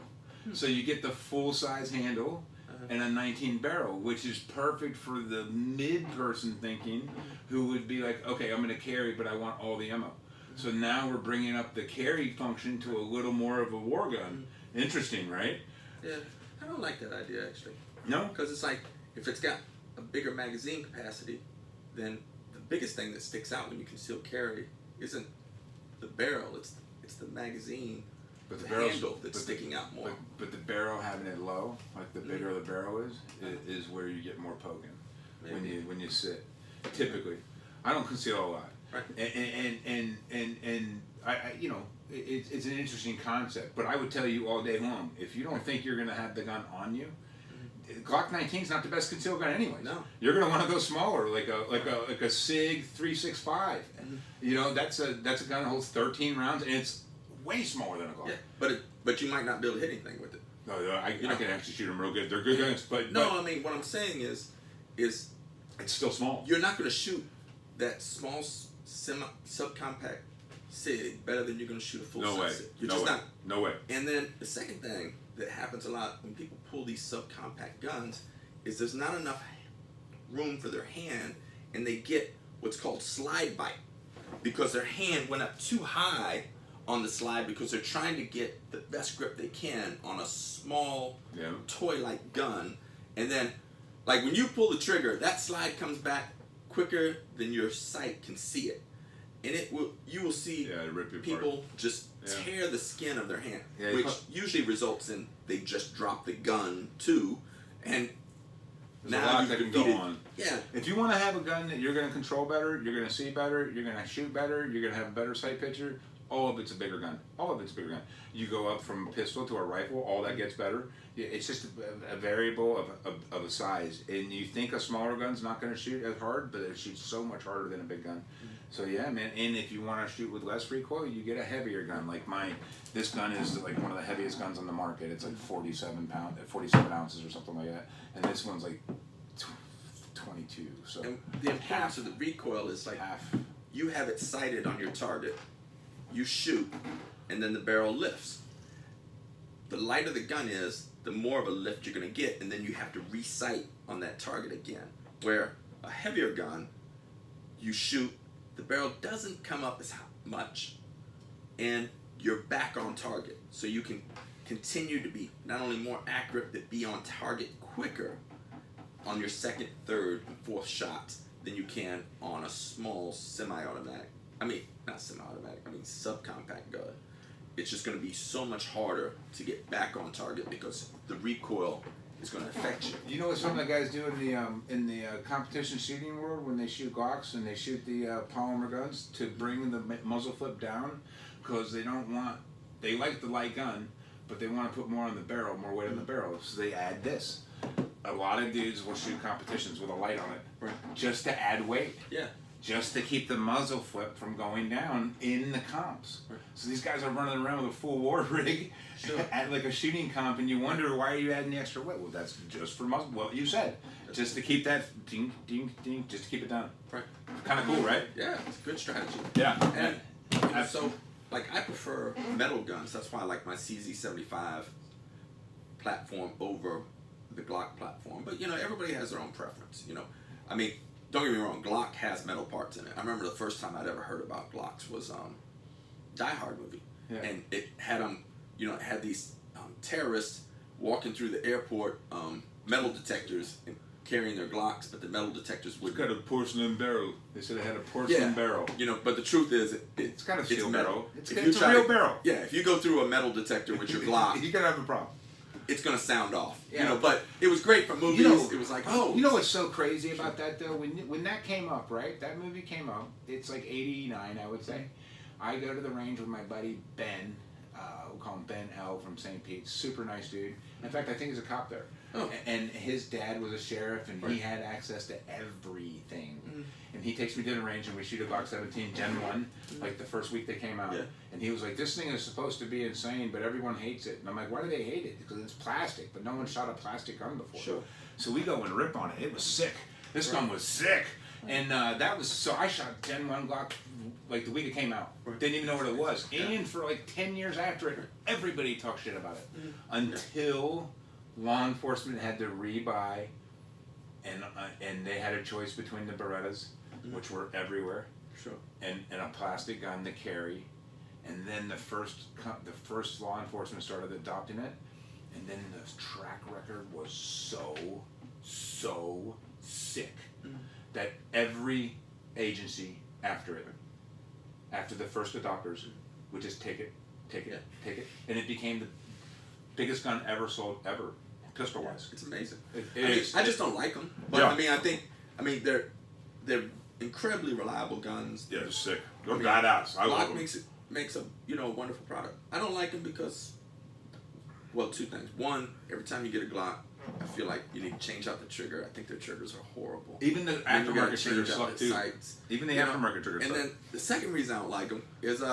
So you get the full size handle and a 19 barrel, which is perfect for the mid person thinking who would be like, okay, I'm going to carry, but I want all the ammo. So now we're bringing up the carry function to a little more of a war gun. Interesting, right? Yeah, I don't like that idea actually. No? Because it's like, if it's got a bigger magazine capacity, then the biggest thing that sticks out when you conceal carry isn't the barrel, it's the magazine. But the handle that's sticking out more. But the barrel having it low, like the bigger the barrel is where you get more poking when you sit. Typically, I don't conceal a lot, right? And it's an interesting concept. But I would tell you all day long, if you don't think you're going to have the gun on you, Glock 19 is not the best concealed gun anyway. No, you're going to want to go smaller, like a Sig 365. That's a gun that holds 13 rounds and it's way smaller than a Glock. Yeah, but you might not be able to hit anything with it. No, I can actually shoot them real good. They're good guns, but I mean, what I'm saying is it's still small. You're not going to shoot that small subcompact Sig better than you're going to shoot a full size Sig. You're just not. No way. And then the second thing that happens a lot when people pull these subcompact guns is there's not enough room for their hand, and they get what's called slide bite because their hand went up too high on the slide because they're trying to get the best grip they can on a small toy-like gun, and then like when you pull the trigger, that slide comes back quicker than your sight can see it, and you will see people just tear the skin of their hand, which usually results in they just drop the gun too, and there's a lot that can go on. Yeah. If you want to have a gun that you're going to control better, you're going to see better, you're going to shoot better, you're going to have a better sight picture. All of it's a bigger gun. You go up from a pistol to a rifle, all that gets better. It's just a variable of a size. And you think a smaller gun's not going to shoot as hard, but it shoots so much harder than a big gun. Mm-hmm. So yeah, man. And if you want to shoot with less recoil, you get a heavier gun. Like this gun is like one of the heaviest guns on the market. It's like 47 ounces or something like that. And this one's like 22. So and the importance of the recoil is like you have it sighted on your target. You shoot, and then the barrel lifts. The lighter the gun is, the more of a lift you're going to get, and then you have to re-sight on that target again. Where a heavier gun, you shoot, the barrel doesn't come up as much, and you're back on target. So you can continue to be not only more accurate, but be on target quicker on your second, third, and fourth shots than you can on a small semi-automatic. I mean, not semi-automatic, I mean subcompact gun. It's just going to be so much harder to get back on target because the recoil is going to affect you. You know what some of the guys do in the competition shooting world when they shoot Glocks and they shoot the polymer guns to bring the muzzle flip down because they like the light gun, but they want to put more on the barrel, more weight on the barrel, so they add this. A lot of dudes will shoot competitions with a light on it, just to add weight. Yeah. Just to keep the muzzle flip from going down in the comps. So these guys are running around with a full war rig at like a shooting comp, and you wonder, why are you adding the extra weight? Well, that's just for muzzle. Well, you said, just to keep that ding, ding, ding, just to keep it down. Right. Kind of cool, right? Yeah, it's a good strategy. Yeah. And so, like, I prefer metal guns. That's why I like my CZ75 platform over the Glock platform. But, you know, everybody has their own preference, you know. I mean, don't get me wrong, Glock has metal parts in it. I remember the first time I'd ever heard about Glocks was Die Hard movie. Yeah. And it had you know, it had these terrorists walking through the airport, metal detectors and carrying their Glocks, but the metal detectors would. It's got a porcelain barrel. They said it had a porcelain barrel. You know, but the truth is, it's got a steel metal. It's a real barrel. Yeah, if you go through a metal detector with your Glock, you're gonna have a problem. It's gonna sound off. Yeah. You know, but it was great for movies. You know, it was like, oh. You know what's so crazy about that though? When that came up, right? That movie came up. It's like '89, I would say. I go to the range with my buddy Ben. We'll call him Ben L from St. Pete. Super nice dude. In fact, I think he's a cop there. Oh. And his dad was a sheriff, and he had access to everything. And he takes me to the range, and we shoot a Glock 17 Gen 1, like the first week they came out. Yeah. And he was like, this thing is supposed to be insane, but everyone hates it. And I'm like, why do they hate it? Because it's plastic, but no one shot a plastic gun before. Sure. So we go and rip on it. It was sick. This gun was sick. And that was, so I shot Gen 1 Glock like the week it came out. Didn't even know what it was. And for like 10 years after it, everybody talked shit about it. Until law enforcement had to rebuy, and they had a choice between the Berettas, which were everywhere, and a plastic gun to carry. And then the first law enforcement started adopting it, and then the track record was so sick that every agency after the first adopters would just take it, and it became the biggest gun ever sold ever, pistol wise. It's amazing. I just don't like them, but Yeah. I mean they're incredibly reliable guns. Yeah, they're sick. They're badass. I love Glock them. makes a wonderful product. I don't like them because, well, two things. One, every time you get a Glock, I feel like you need to change out the trigger. I think their triggers are horrible. Even the And you gotta aftermarket triggers change out suck the too. sights. Even the You know, aftermarket triggers And suck. then the second reason I don't like them is,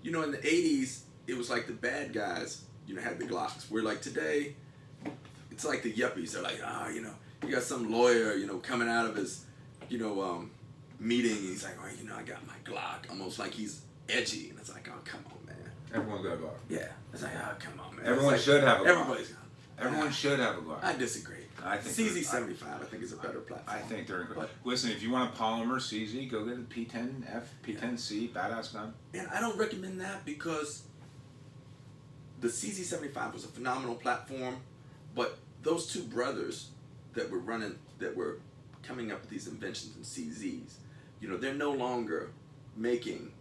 you know, in the '80s, it was like the bad guys, you know, had the Glocks. Where like today, it's like the yuppies. They're like, you know, you got some lawyer, you know, coming out of his, you know, meeting. And he's like, you know, I got my Glock. Almost like he's edgy. And it's like, oh, come on, man. Everyone's got a Glock. Yeah. It's like, oh, come on, man. Everyone It's should have a Glock. Everybody's got Everyone should have a Glock. I disagree. I think CZ75, I think, is a better platform. I think they're incredible. Listen, if you want a polymer CZ, go get a P10F, P10C, badass gun. And I don't recommend that because the CZ75 was a phenomenal platform, but those two brothers that were coming up with these inventions in CZs, you know, they're no longer making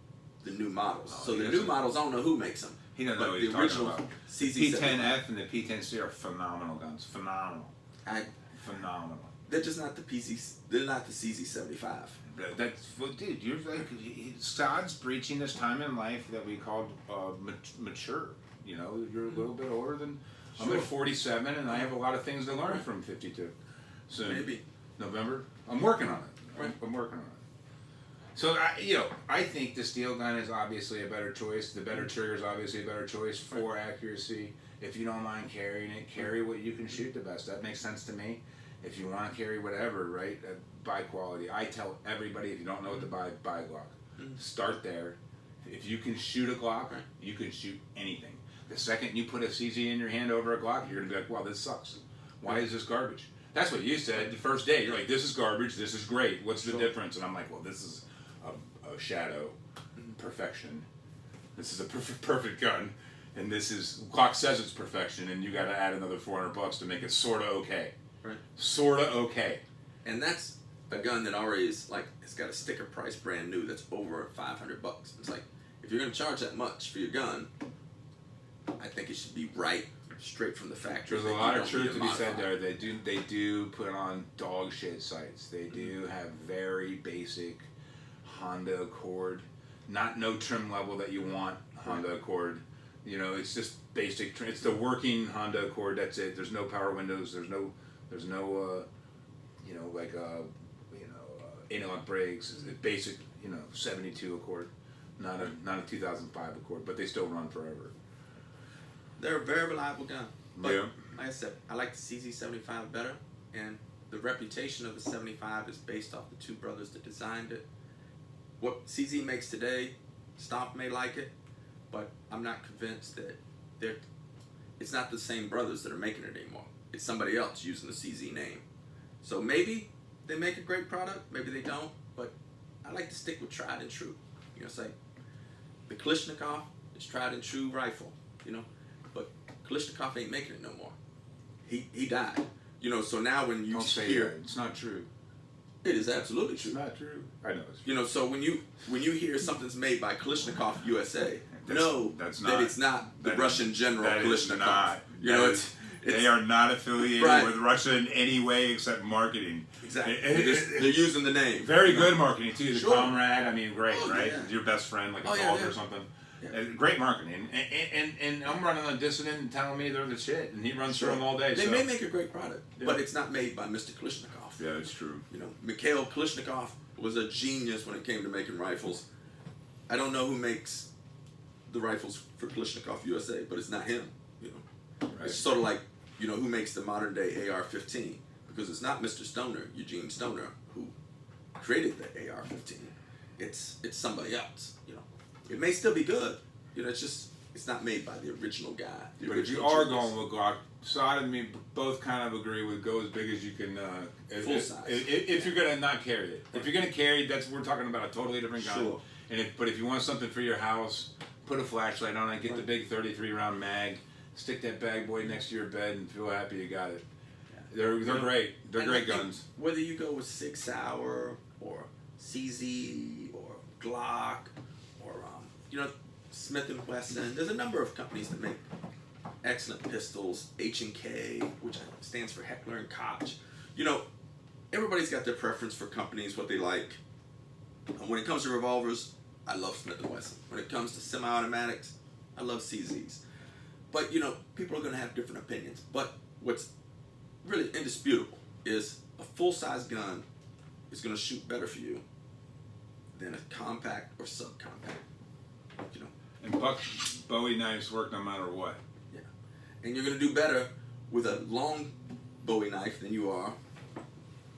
the new models. So the new models, I don't know who makes them. He doesn't know what he's talking about. The P10F and the P10C are phenomenal guns. Phenomenal. Phenomenal. They're just not the PCs. They're not the CZ75. That's well, dude. You're like Saad's reaching this time in life that we called mature. You know, you're a little bit older than I'm at 47, and I have a lot of things to learn from 52. So Maybe November. I'm working on it. Right. I'm working on it. So I think the steel gun is obviously a better choice. The better trigger is obviously a better choice for accuracy. If you don't mind carrying it, carry what you can shoot the best. That makes sense to me. If you want to carry whatever, right, buy quality. I tell everybody, if you don't know what to buy a Glock. Start there. If you can shoot a Glock, you can shoot anything. The second you put a CZ in your hand over a Glock, you're going to be like, wow, this sucks. Why is this garbage? That's what you said the first day. You're like, this is garbage, this is great. What's the difference? And I'm like, well, this is a shadow, perfection. This is a perfect gun. And this is, Glock says it's perfection, and you got to add another $400 to make it sort of okay. Right. Sort of okay. And that's a gun that already is like, it's got a sticker price brand new that's over $500. It's like, if you're going to charge that much for your gun, I think it should be right straight from the factory. There's a lot of truth to be said there. They do put on dog shit sights. They do have very basic Honda Accord, not no trim level that you want Honda Accord, You know, it's just basic. It's the working Honda Accord. That's it. There's no power windows. There's no you know, like anti-lock brakes. It's basic, you know, 72 Accord, not a 2005 Accord, but they still run forever. They're a very reliable gun. But Yeah. like I said, I like the CZ75 better, and the reputation of the 75 is based off the two brothers that designed it. What CZ makes today, Stomp may like it, but I'm not convinced that it's not the same brothers that are making it anymore. It's somebody else using the CZ name. So maybe they make a great product, maybe they don't, but I like to stick with tried and true. You know, say the Kalishnicov is tried and true rifle, you know, but Kalishnicov ain't making it no more. He died. You know, so now when you Don't say hear that. It's not true. it is absolutely true. It's not true. I know it's true. You know, so when you hear something's made by Kalishnicov USA, that's that it's not the Russian general that is Kalishnicov. not. You know, That it's they are not affiliated Right. with Russia in any way except marketing. exactly. They're using the name. Very good marketing too. The Sure. Comrade, I mean, great, Oh, right? yeah. Your best friend, like a Oh, yeah, dog yeah. or something. Yeah. Great marketing, and I'm running on Dissident and telling me they're the shit, and he runs Sure. through them all day. They so. may make a great product, Yeah. but it's not made by Mr. Kalishnicov. Yeah, it's true. You know, Mikhail Kalishnikov was a genius when it came to making rifles. I don't know who makes the rifles for Kalishnikov USA, but it's not him. You know, Right. it's sort of like, you know, who makes the modern day AR-15, because it's not Mr. Stoner, Eugene Stoner, who created the AR-15. It's somebody else. You know, it may still be good. You know, it's not made by the original guy. the But if you original are genius. going with Glock, Saad and me both kind of agree with go as big as you can. Full size. If you're gonna not carry it, if you're gonna carry, we're talking about a totally different gun. Sure. But if you want something for your house, put a flashlight on it, get the big 33 round mag, stick that bag boy next to your bed, and feel happy you got it. Yeah. They're great. They're And great I think guns. Whether you go with Sig Sauer or CZ or Glock or you know, Smith and Wesson, there's a number of companies that make excellent pistols. H&K, which stands for Heckler and Koch. You know, everybody's got their preference for companies, what they like. And when it comes to revolvers, I love Smith and Wesson. When it comes to semi-automatics, I love CZs. But you know, people are going to have different opinions. But what's really indisputable is a full-size gun is going to shoot better for you than a compact or subcompact. You know, And Bowie knives work no matter what. yeah. And you're going to do better with a long Bowie knife than you are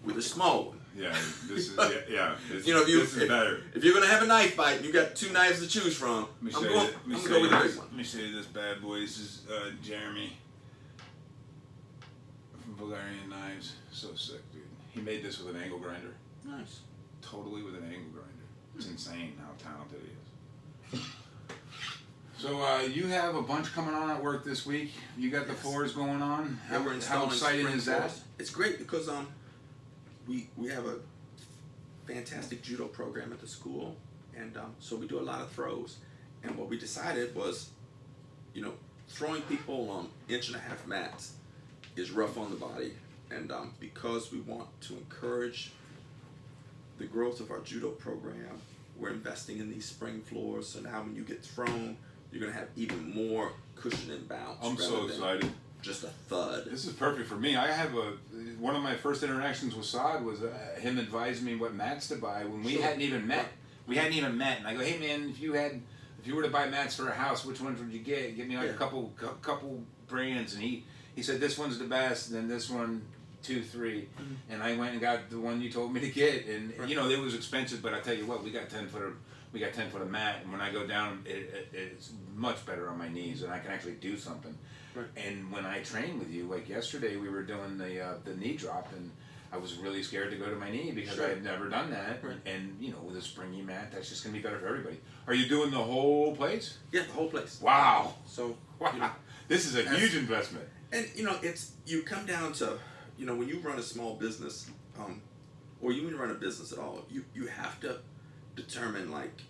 with a small one. Yeah, this is yeah. This, You know, this is better. If you're going to have a knife fight and you got two knives to choose from, I'm going to go with the big one. Let me show you this bad boy. This is Jeremy from Bulgarian Knives. So sick, dude. He made this with an angle grinder. Nice. Totally with an angle grinder. It's insane how talented he is. So you have a bunch coming on at work this week. You got the Yes. floors going on. Yeah, we're How installing exciting spring is that? floors. It's great because we have a fantastic judo program at the school, and so we do a lot of throws. And what we decided was, you know, throwing people on 1.5-inch mats is rough on the body, and because we want to encourage the growth of our judo program, we're investing in these spring floors. So now when you get thrown, you're gonna have even more cushion and bounce. I'm so rather than excited. Just a thud. This is perfect for me. I have one of my first interactions with Saad was him advising me what mats to buy when we Sure. hadn't even met. We hadn't even met, and I go, "Hey man, if you were to buy mats for a house, which ones would you get? Give me like Yeah. a couple brands." And he said this one's the best, and then this one 2, 3, and I went and got the one you told me to get, and Right. you know it was expensive, but I tell you what, we got 10 foot of mat, and when I go down, it's much better on my knees, and I can actually do something. Right. And when I trained with you, like yesterday, we were doing the knee drop, and I was really scared to go to my knee because Sure. I had never done that. Right. And you know, with a springy mat, that's just gonna be better for everybody. Are you doing the whole place? Yeah, the whole place. Wow! So, Wow! you know, This is a That's- huge investment. and you know, you come down to, you know, when you run a small business, or you even run a business at all, you have to determine like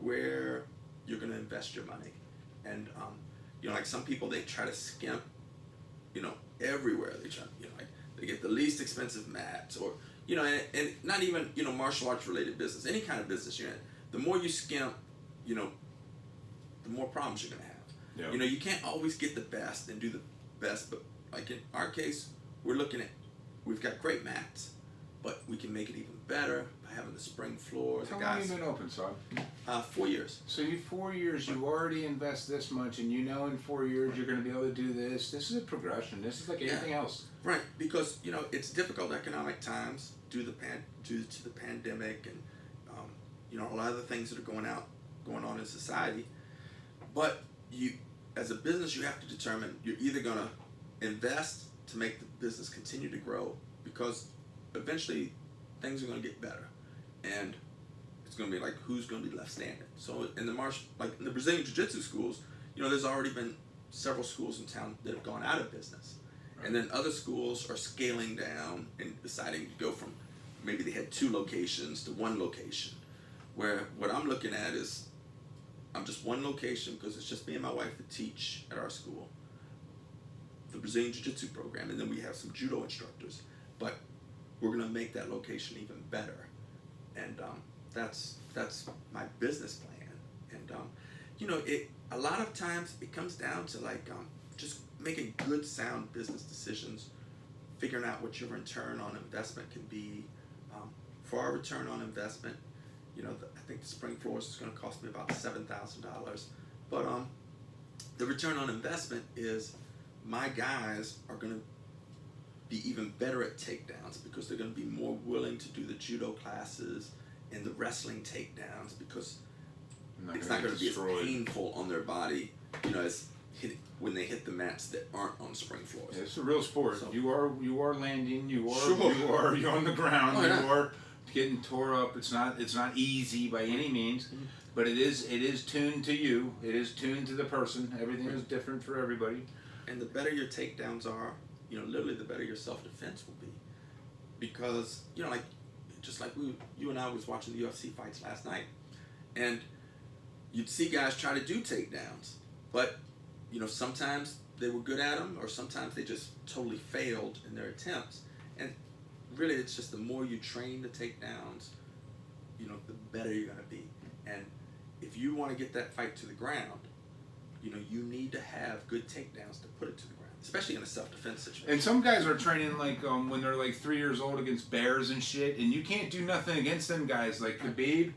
where you're going to invest your money, and you know, like some people, they try to skimp, you know, everywhere. They try, you know, like they get the least expensive mats, or you know, and not even, you know, martial arts related business, any kind of business you're in. The more you skimp, you know, the more problems you're going to have. Yeah. You know, you can't always get the best and do the best, but like in our case, we've got great mats, but we can make it even better by having the spring floors. How long have you been open, son? 4 years. So you 4 years, you already invest this much, and you know in 4 years you're going to be able to do this. This is a progression. This is like anything else. Right, because you know it's difficult economic times due to the pandemic and you know a lot of the things that are going on in society. But you, as a business, you have to determine you're either going to invest to make the business continue to grow, because eventually things are going to get better, and it's going to be like who's going to be left standing. So in the Brazilian Jiu-Jitsu schools, you know, there's already been several schools in town that have gone out of business. And then other schools are scaling down and deciding to go from maybe they had 2 locations to 1 location. Where what I'm looking at is I'm just 1 location because it's just me and my wife that teach at our school, the Brazilian Jiu-Jitsu program, and then we have some judo instructors. But we're going to make that location even better. And that's my business plan. And you know, a lot of times it comes down to like just making good, sound business decisions, figuring out what your return on investment can be. For our return on investment, you know, I think the spring floors is going to cost me about $7,000. But the return on investment is my guys are going to be even better at takedowns because they're going to be more willing to do the judo classes and the wrestling takedowns because it's not going to be as painful on their body, you know, as when they hit the mats that aren't on spring floors. Yeah, it's a real sport. So, you are landing. You're on the ground. Oh, yeah. You are getting tore up. It's not easy by any means, but it is tuned to you. It is tuned to the person. Everything is different for everybody. And the better your takedowns are, you know, literally the better your self-defense will be, because you know, like just like you and I was watching the UFC fights last night, and you'd see guys try to do takedowns, but you know, sometimes they were good at them, or sometimes they just totally failed in their attempts. And really, it's just the more you train the takedowns, you know, the better you're going to be. And if you want to get that fight to the ground, you know, you need to have good takedowns to put it to the ground, especially in a self-defense situation. And some guys are training like when they're like 3 years old against bears and shit, and you can't do nothing against them guys. Like Khabib,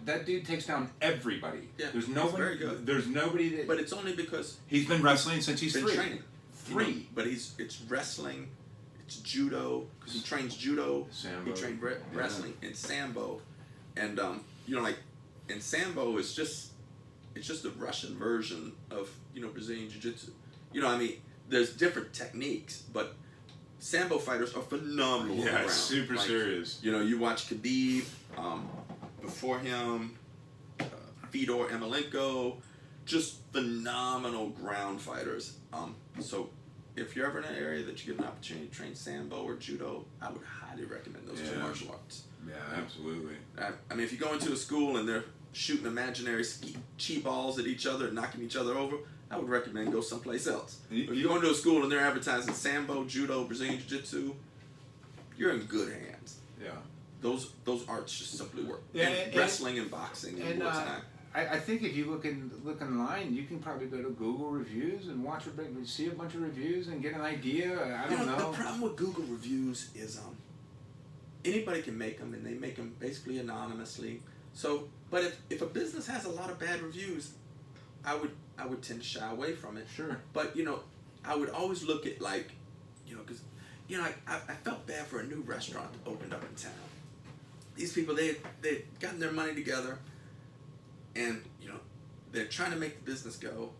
that dude takes down everybody. Yeah, there's nobody. Very good. There's nobody that. But it's only because he's been wrestling since he's been 3. Training. 3. You know, but it's wrestling, it's judo because he trains judo. Sambo. He trained wrestling and sambo, and you know, like, and sambo is just a Russian version of, you know, Brazilian Jiu-Jitsu. You know, I mean, there's different techniques, but sambo fighters are phenomenal. Yeah, around. super like, serious. You know, you watch Khabib, before him, Fedor Emelianenko, just phenomenal ground fighters. So if you're ever in an area that you get an opportunity to train sambo or judo, I would highly recommend those 2 martial arts. Yeah, absolutely. I mean, if you go into a school and they're shooting imaginary chi balls at each other and knocking each other over, I would recommend go someplace else. If you go into a school and they're advertising sambo, judo, Brazilian Jiu-Jitsu, you're in good hands. Yeah. Those arts just simply work. Yeah, and wrestling and boxing and Muay Thai. I think if you look online, you can probably go to Google reviews and see a bunch of reviews and get an idea. I don't know. The problem with Google reviews is anybody can make them, and they make them basically anonymously. So, but if a business has a lot of bad reviews, I would tend to shy away from it. Sure. But you know, I would always look at, like, you know, because you know, I felt bad for a new restaurant that opened up in town. These people, they'd gotten their money together, and you know, they're trying to make the business go,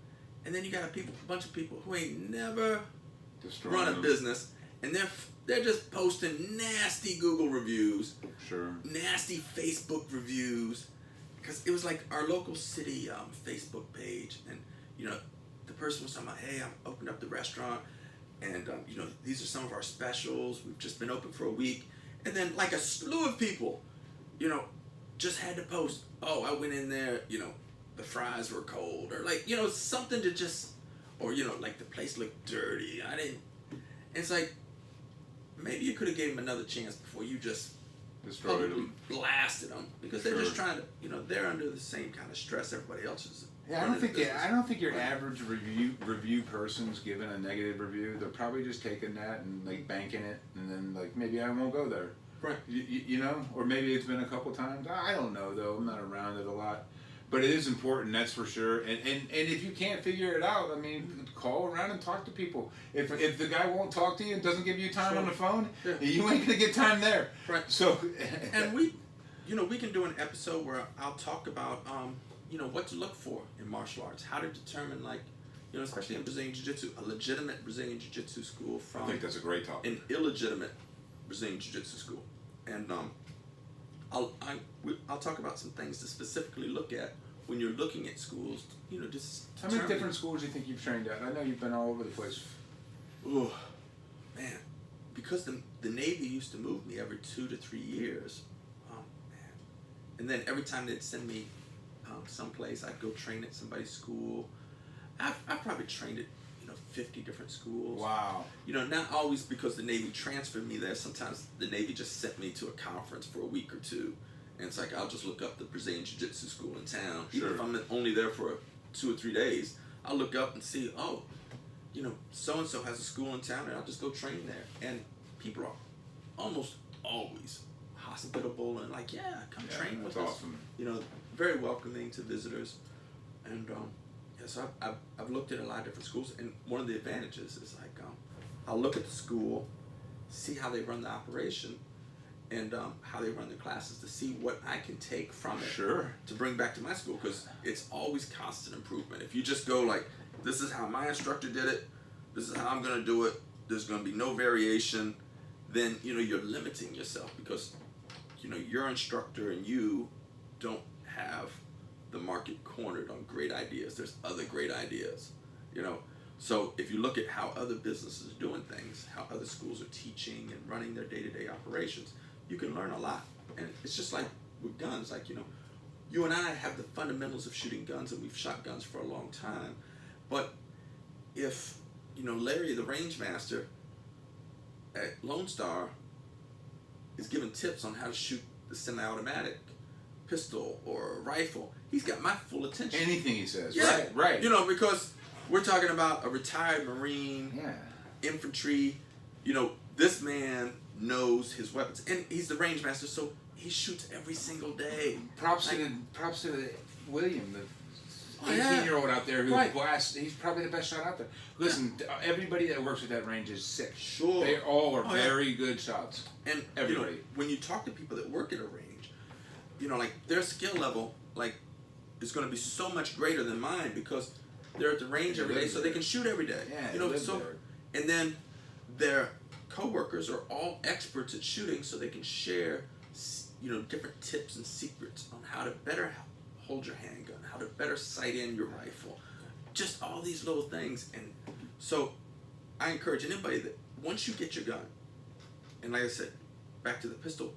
and then you got a bunch of people who ain't never run a business, and they're just posting nasty Google reviews, nasty Facebook reviews, because it was like our local city Facebook page, and you know, the person was talking about, hey, I opened up the restaurant, and you know, these are some of our specials. We've just been open for a week. And then, like, a slew of people, you know, just had to post, oh, I went in there, you know, the fries were cold, or like, you know, something to just, or, you know, like the place looked dirty. It's like, maybe you could have gave him another chance before you just Destroyed publicly them. blasted them because they're just trying to, they're under the same kind of stress everybody else is. Yeah, I don't think your average review person's given a negative review. They're probably just taking that and like banking it, and then like maybe I won't go there. Right. You know, or maybe it's been a couple times. I don't know though. I'm not around it a lot, but it is important. That's for sure. And if you can't figure it out, I mean, call around and talk to people. If the guy won't talk to you and doesn't give you time on the phone, you ain't gonna get time there. Right. So. And we can do an episode where I'll talk about what to look for in martial arts, how to determine, like, especially in Brazilian Jiu-Jitsu, a legitimate Brazilian Jiu-Jitsu school from I think that's a great topic. an illegitimate Brazilian Jiu-Jitsu school. And I'll talk about some things to specifically look at when you're looking at schools. Just how many different schools do you think you've trained at? I know you've been all over the place. Oh, man, because the Navy used to move me every 2 to 3 years. Oh man, and then every time they'd send me someplace, I'd go train at somebody's school. I've probably trained at 50 different schools. Wow. Not always because the Navy transferred me there. Sometimes the Navy just sent me to a conference for a week or two, and it's like I'll just look up the Brazilian Jiu-Jitsu school in town. Sure. Even if I'm only there for 2 or 3 days, I'll look up and see, so and so has a school in town, and I'll just go train there. And people are almost always hospitable and like, come train with us. Awesome. Very welcoming to visitors, and so I've looked at a lot of different schools, and one of the advantages is like I'll look at the school, see how they run the operation, and how they run the classes to see what I can take from it to bring back to my school, because it's always constant improvement. If you just go like, this is how my instructor did it, this is how I'm going to do it, there's going to be no variation, then you're limiting yourself, because your instructor and you don't have the market cornered on great ideas. There's other great ideas, So if you look at how other businesses are doing things, how other schools are teaching and running their day-to-day operations, you can learn a lot. And it's just like with guns, like, you and I have the fundamentals of shooting guns, and we've shot guns for a long time. But if, Larry, the range master at Lone Star, is giving tips on how to shoot the semi-automatic pistol or a rifle, he's got my full attention. Anything he says, Yeah. right. Because we're talking about a retired Marine, infantry. This man knows his weapons, and he's the range master, so he shoots every single day. Props to William, the 18-year-old out there who blasts. He's probably the best shot out there. Listen, everybody that works at that range is sick. Sure. They all are very good shots. And everybody. When you talk to people that work at a range, like, their skill level, like, is going to be so much greater than mine, because they're at the range every day, so they can shoot every day. Yeah, and then their coworkers are all experts at shooting, so they can share, different tips and secrets on how to better hold your handgun, how to better sight in your rifle, just all these little things. And so I encourage anybody that once you get your gun, and like I said, back to the pistol,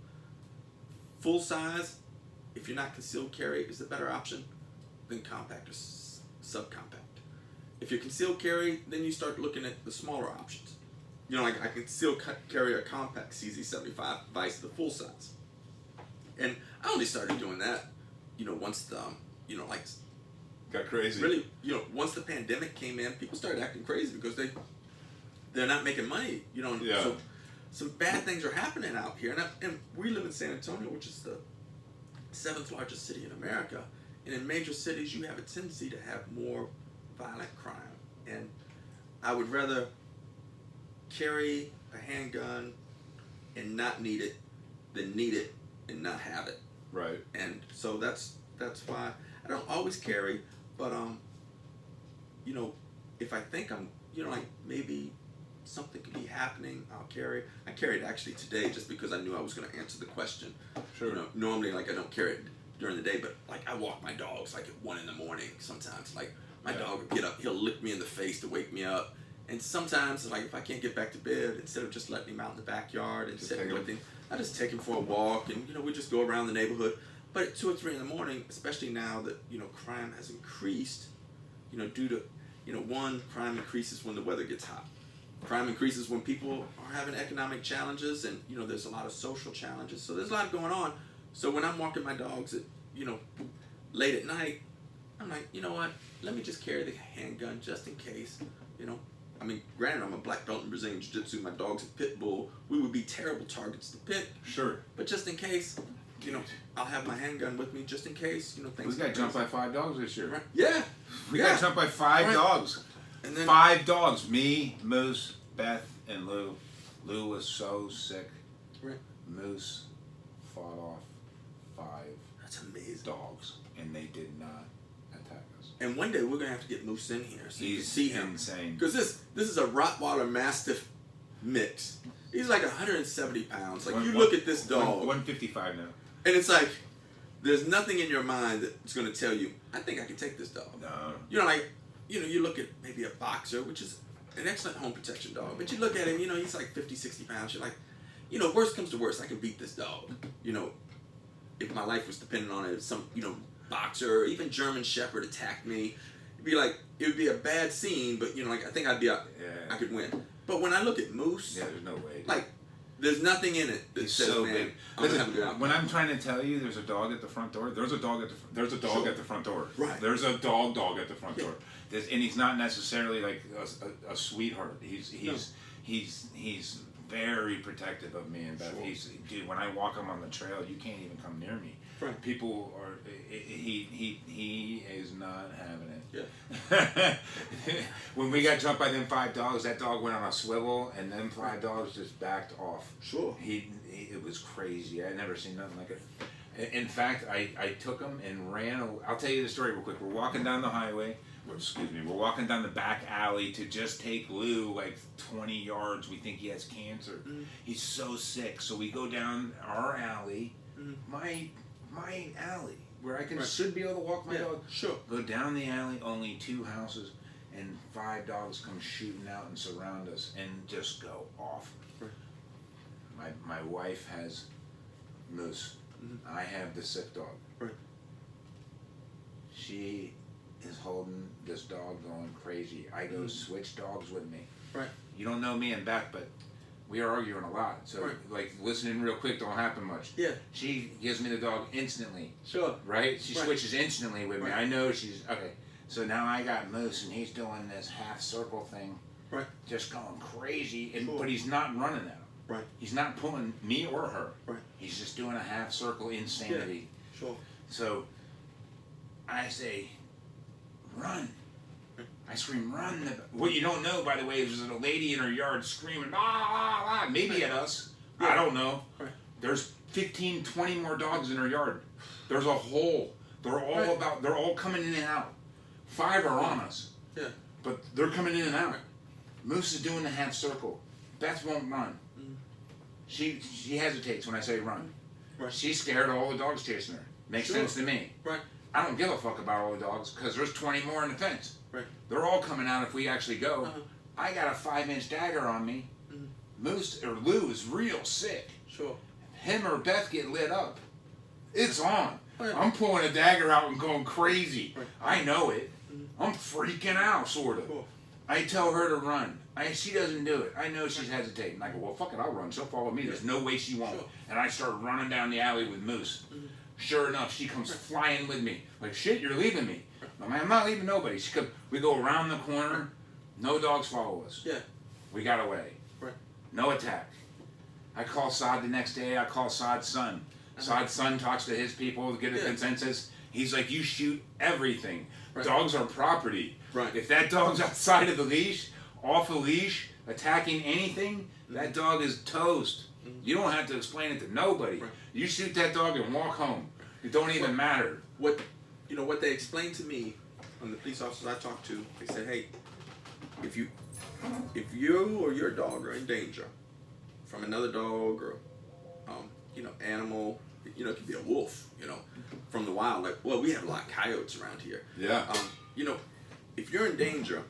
full size, if you're not concealed carry, is the better option than compact or subcompact. If you're concealed carry, then you start looking at the smaller options. Like I can still carry a compact CZ75 vice the full size. And I only started doing that, once the, got crazy. Really, once the pandemic came in, people started acting crazy because they're not making money, So some bad things are happening out here. And we live in San Antonio, which is the 7th largest city in America. And in major cities, you have a tendency to have more violent crime. And I would rather carry a handgun and not need it than need it and not have it. Right. And so that's why I don't always carry, but if I think I'm, like maybe something could be happening, I'll carry. I carried actually today just because I knew I was going to answer the question. Sure. Normally, like, I don't carry it during the day, but like I walk my dogs like at 1 a.m. sometimes. Like my dog will get up, he'll lick me in the face to wake me up. And sometimes, like, if I can't get back to bed, instead of just letting him out in the backyard and sitting with him, I just take him for a walk, and we just go around the neighborhood. But at 2 or 3 in the morning, especially now that crime has increased, due to one, crime increases when the weather gets hot. crime increases when people are having economic challenges, and you know there's a lot of social challenges. So there's a lot going on. So when I'm walking my dogs at, you know, late at night, I'm like, you know what? Let me just carry the handgun just in case. You know, I mean, granted, I'm a black belt in Brazilian Jiu-Jitsu. My dog's a pit bull. We would be terrible targets to pick. Sure. But just in case, you know, I'll have my handgun with me just in case. You know, things. We got jumped by 5 dogs this year. Right. Yeah. We got jumped by 5 dogs. And then 5 dogs. Me, Moose, Beth, and Lou. Lou was so sick. Right. Moose fought off 5 That's amazing. dogs, and they did not attack us. And one day we're gonna have to get Moose in here so you can He's see him. insane. Because this is a Rottweiler Mastiff mix. He's like 170 pounds. Like, you look at this dog, 155 now. and it's like there's nothing in your mind that's gonna tell you, I think I can take this dog. No. You know, like, you know, you look at maybe a boxer, which is an excellent home protection dog, but you look at him, you know, he's like 50, 60 pounds. You're like, you know, worst comes to worst, I can beat this dog. You know, if my life was dependent on it, if some, you know, boxer or even German Shepherd attacked me, it'd be like, it would be a bad scene, but, you know, like, I think I could win. But when I look at Moose, Yeah, there's no way. like, there's nothing in it that He's says, so man, big. I'm gonna have a good outcome. When I'm trying to tell you there's a dog at the front door, there's a dog at the front door. Right. There's a dog at the front Yeah. door. And he's not necessarily like a sweetheart. He's very protective of me and Beth. Sure. Dude, when I walk him on the trail, you can't even come near me. Right. People are. He is not having it. Yeah. When we got jumped by them 5 dogs, that dog went on a swivel, and them 5 dogs just backed off. Sure. It was crazy. I never seen nothing like it. In fact, I took him and ran. I'll tell you the story real quick. We're walking down the highway. We're walking down the back alley to just take Lou like 20 yards. We think he has cancer. He's so sick. So we go down our alley, my alley, where I should be able to walk my dog. Sure. Go down the alley, only 2 houses, and 5 dogs come shooting out and surround us and just go off. Right. My wife has Moose. I have the sick dog. Right. She is holding this dog going crazy. I go switch dogs with me. Right. You don't know me and Beth, but we are arguing a lot. So, like, listening real quick don't happen much. Yeah. She gives me the dog instantly. Sure. Right? She Right. switches instantly with me. Right. I know she's... Okay. So now I got Moose, and he's doing this half circle thing. Right. Just going crazy. And Sure. But he's not running at him. Right. He's not pulling me or her. Right. He's just doing a half circle insanity. Yeah. Sure. So I say, run. I scream, run. What you don't know, by the way, is there's a lady in her yard screaming, ah, ah, ah, maybe at us. Yeah. I don't know. Right. There's 15, 20 more dogs in her yard. There's a hole. They're all they're all coming in and out. 5 are on us. Yeah. But they're coming in and out. Moose is doing the half circle. Beth won't run. She hesitates when I say run. Right. She's scared of all the dogs chasing her. Makes sense to me. Right. I don't give a fuck about all the dogs because there's 20 more in the fence. Right. They're all coming out if we actually go. I got a 5-inch dagger on me. Moose or Lou is real sick. Sure. Him or Beth get lit up. It's on. Right. I'm pulling a dagger out and going crazy. Right. I know it. I'm freaking out, sort of. Cool. I tell her to run. She doesn't do it. I know she's hesitating. I go, well, fuck it, I'll run. She'll follow me. There's no way she won't. Sure. And I start running down the alley with Moose. Sure enough, she comes flying with me. Like, shit, you're leaving me. I'm not leaving nobody. We go around the corner. No dogs follow us. Yeah. We got away. Right. No attack. I call Saad the next day. I call Saad's son. Saad's son talks to his people to get a consensus. He's like, you shoot everything. Right. Dogs are property. Right. If that dog's outside of the leash, off a leash, attacking anything, that dog is toast. You don't have to explain it to nobody. Right. You shoot that dog and walk home. It don't even matter. What they explained to me, from the police officers I talked to, they said, hey, if you or your dog are in danger from another dog or animal, it could be a wolf, from the wild. Like, well, we have a lot of coyotes around here. Yeah. If you're in danger,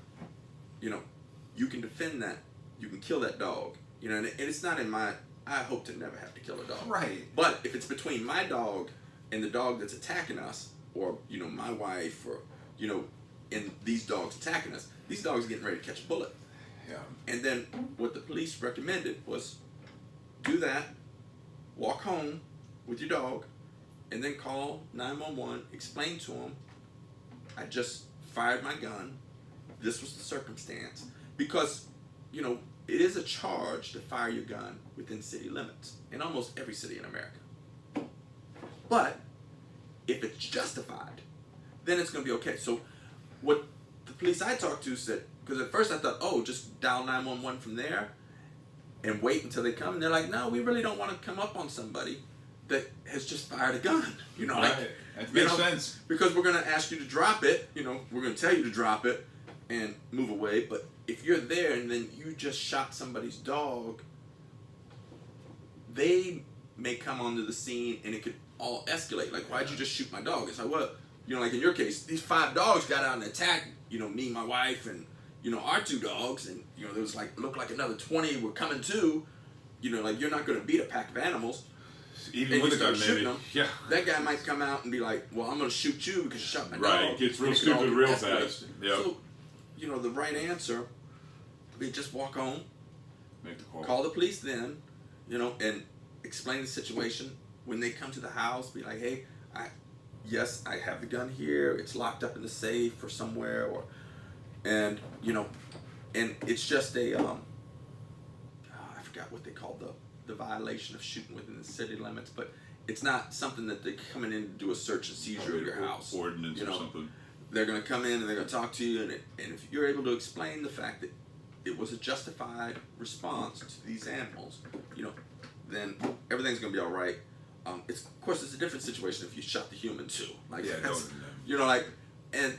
you can defend that. You can kill that dog. And it's not in my. I hope to never have to kill a dog. Right. But if it's between my dog and the dog that's attacking us, or my wife, or and these dogs attacking us, these dogs are getting ready to catch a bullet. Yeah. And then what the police recommended was do that, walk home with your dog, and then call 911, explain to them, I just fired my gun, this was the circumstance. Because, you know, it is a charge to fire your gun within city limits, in almost every city in America. But if it's justified, then it's going to be okay. So what the police I talked to said, because at first I thought, oh, just dial 911 from there and wait until they come. And they're like, no, we really don't want to come up on somebody that has just fired a gun. You know, like, that makes sense. Because we're going to ask you to drop it. You know, we're going to tell you to drop it and move away. But if you're there and then you just shot somebody's dog, they may come onto the scene and it could all escalate. Like, why'd you just shoot my dog? It's like, well, you know, like in your case, these 5 dogs got out and attacked, you know, me, my wife, and, you know, our 2 dogs. And, you know, there was like, looked like another 20 were coming too. You know, like, you're not going to beat a pack of animals. Even with a gun, maybe. Them. Yeah. That guy might come out and be like, well, I'm going to shoot you because you shot my dog. Right, it gets real stupid real fast. Yep. So, you know, the right answer would be just walk home, make the call. Call the police then, you know, and explain the situation. When they come to the house, be like, hey, yes, I have the gun here. It's locked up in the safe or somewhere, and you know, and it's just a, I forgot what they call the violation of shooting within the city limits, but it's not something that they're coming in to do a search and seizure of your house. Ordinance you know, or something. They're going to come in and they're going to talk to you, and if you're able to explain the fact that it was a justified response to these animals, you know, then everything's going to be all right. Of course, it's a different situation if you shot the human too. Like, yeah, you know, like, and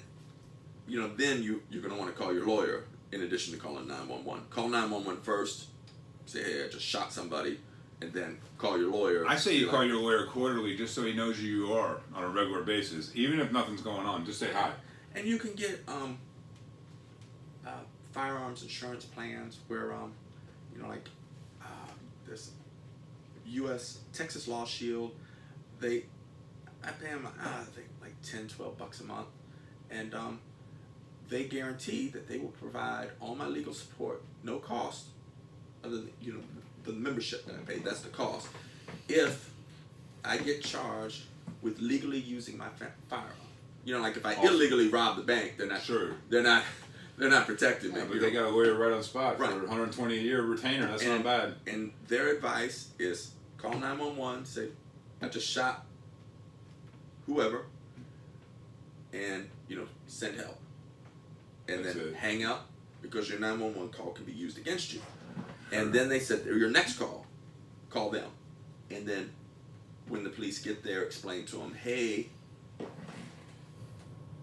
you know, then you're going to want to call your lawyer in addition to calling 911. Call 911 first. Say, hey, I just shot somebody, and then call your lawyer. I say you call your lawyer quarterly just so he knows who you are on a regular basis, even if nothing's going on. Just say hi. And you can get firearms insurance plans where you know, like there's Texas Law Shield. I pay them I think like $10-12 a month, and they guarantee that they will provide all my legal support, no cost, other than, you know, the membership that I pay. That's the cost. If I get charged with legally using my firearm, you know, like if I illegally rob the bank, they're not sure. They're not protecting me. Yeah, but they got a lawyer right on the spot right. for 120 a year retainer. That's not bad. And their advice is call 911, say, I just shot whoever, and, you know, send help. And That's then it. hang up, because your 911 call can be used against you. And then they said, your next call them. And then when the police get there, explain to them, hey,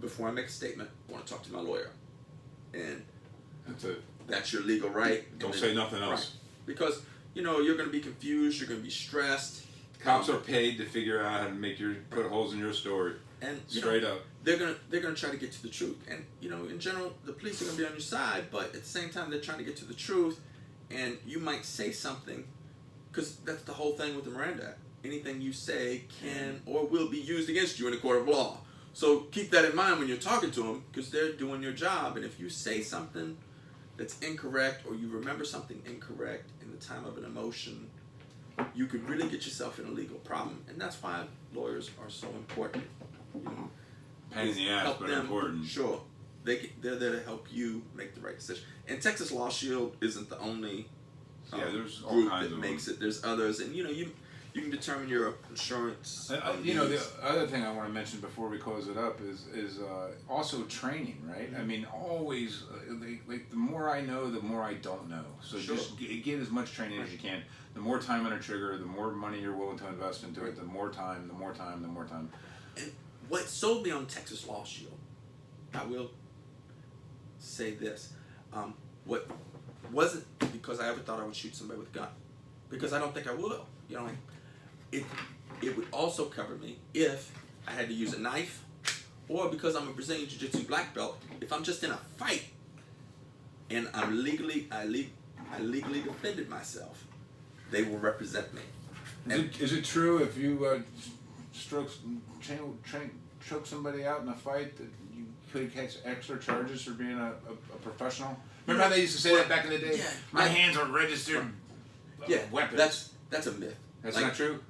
before I make a statement, I want to talk to my lawyer. And That's it. that's your legal right. Don't say nothing else. Right. Because, you know, you're going to be confused, you're going to be stressed. Cops are paid to figure out how to put holes in your story. And straight up, they're gonna try to get to the truth. And you know, in general, the police are gonna be on your side, but at the same time, they're trying to get to the truth. And you might say something, because that's the whole thing with the Miranda Act. Anything you say can or will be used against you in a court of law. So keep that in mind when you're talking to them, because they're doing your job. And if you say something that's incorrect, or you remember something incorrect in the time of an emotion, you could really get yourself in a legal problem. And that's why lawyers are so important. You know, pain in the ass, but important. Sure, they're there to help you make the right decision. And Texas Law Shield isn't the only there's all group kinds that of makes it. There's others, and you know, you can determine your insurance. You know, the other thing I want to mention before we close it up is also training, right? I mean, always like the more I know, the more I don't know. So Sure. just get as much training as you can. The more time on a trigger, the more money you're willing to invest into it. The more time. And what sold me on Texas Law Shield, I will say this, what wasn't because I ever thought I would shoot somebody with a gun, because I don't think I will. You know, like it would also cover me if I had to use a knife, or because I'm a Brazilian Jiu-Jitsu black belt, if I'm just in a fight and I legally defended myself, they will represent me. Is it true if you choke somebody out in a fight that you could catch extra charges for being a professional? Remember how they used to say that back in the day? Yeah. My hands are registered weapons. That's a myth. That's like, not true?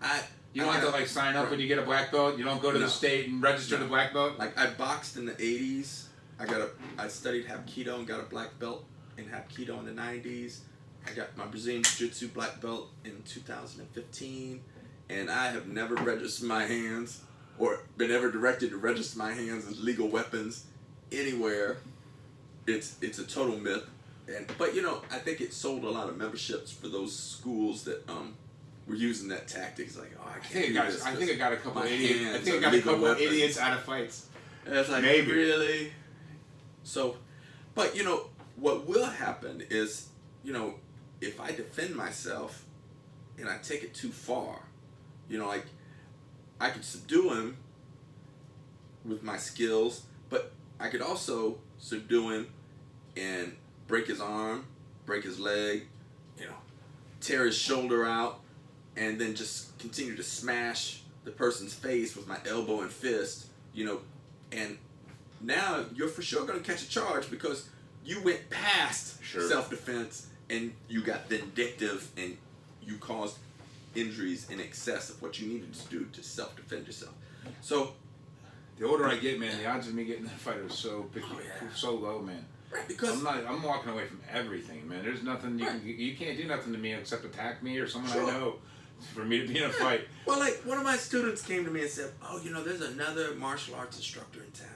You I don't have to like sign up when you get a black belt. You don't go to the state and register the black belt. Like I boxed in the 80s. I studied Hapkido and got a black belt in Hapkido in the 90s. I got my Brazilian Jiu-Jitsu black belt in 2015, and I have never registered my hands or been ever directed to register my hands as legal weapons anywhere. It's a total myth. But you know, I think it sold a lot of memberships for those schools that were using that tactic. It's like, oh, I can't do this. I think it got a couple idiots. I think are it got a legal couple weapons. idiots out of fights. And it's like, Maybe. really? So, but you know, what will happen is, you know, if I defend myself and I take it too far, you know, like I could subdue him with my skills, but I could also subdue him and break his arm, break his leg, you know, tear his shoulder out, and then just continue to smash the person's face with my elbow and fist, you know, and now you're for sure going to catch a charge because you went past self-defense and you got vindictive and you caused injuries in excess of what you needed to do to self-defend yourself. So the older I get, man, the odds of me getting that fight are so so low, man. Right, because I'm walking away from everything, man. There's nothing you can't do nothing to me except attack me or someone I know for me to be in a fight. Well, like one of my students came to me and said, "Oh, you know, there's another martial arts instructor in town."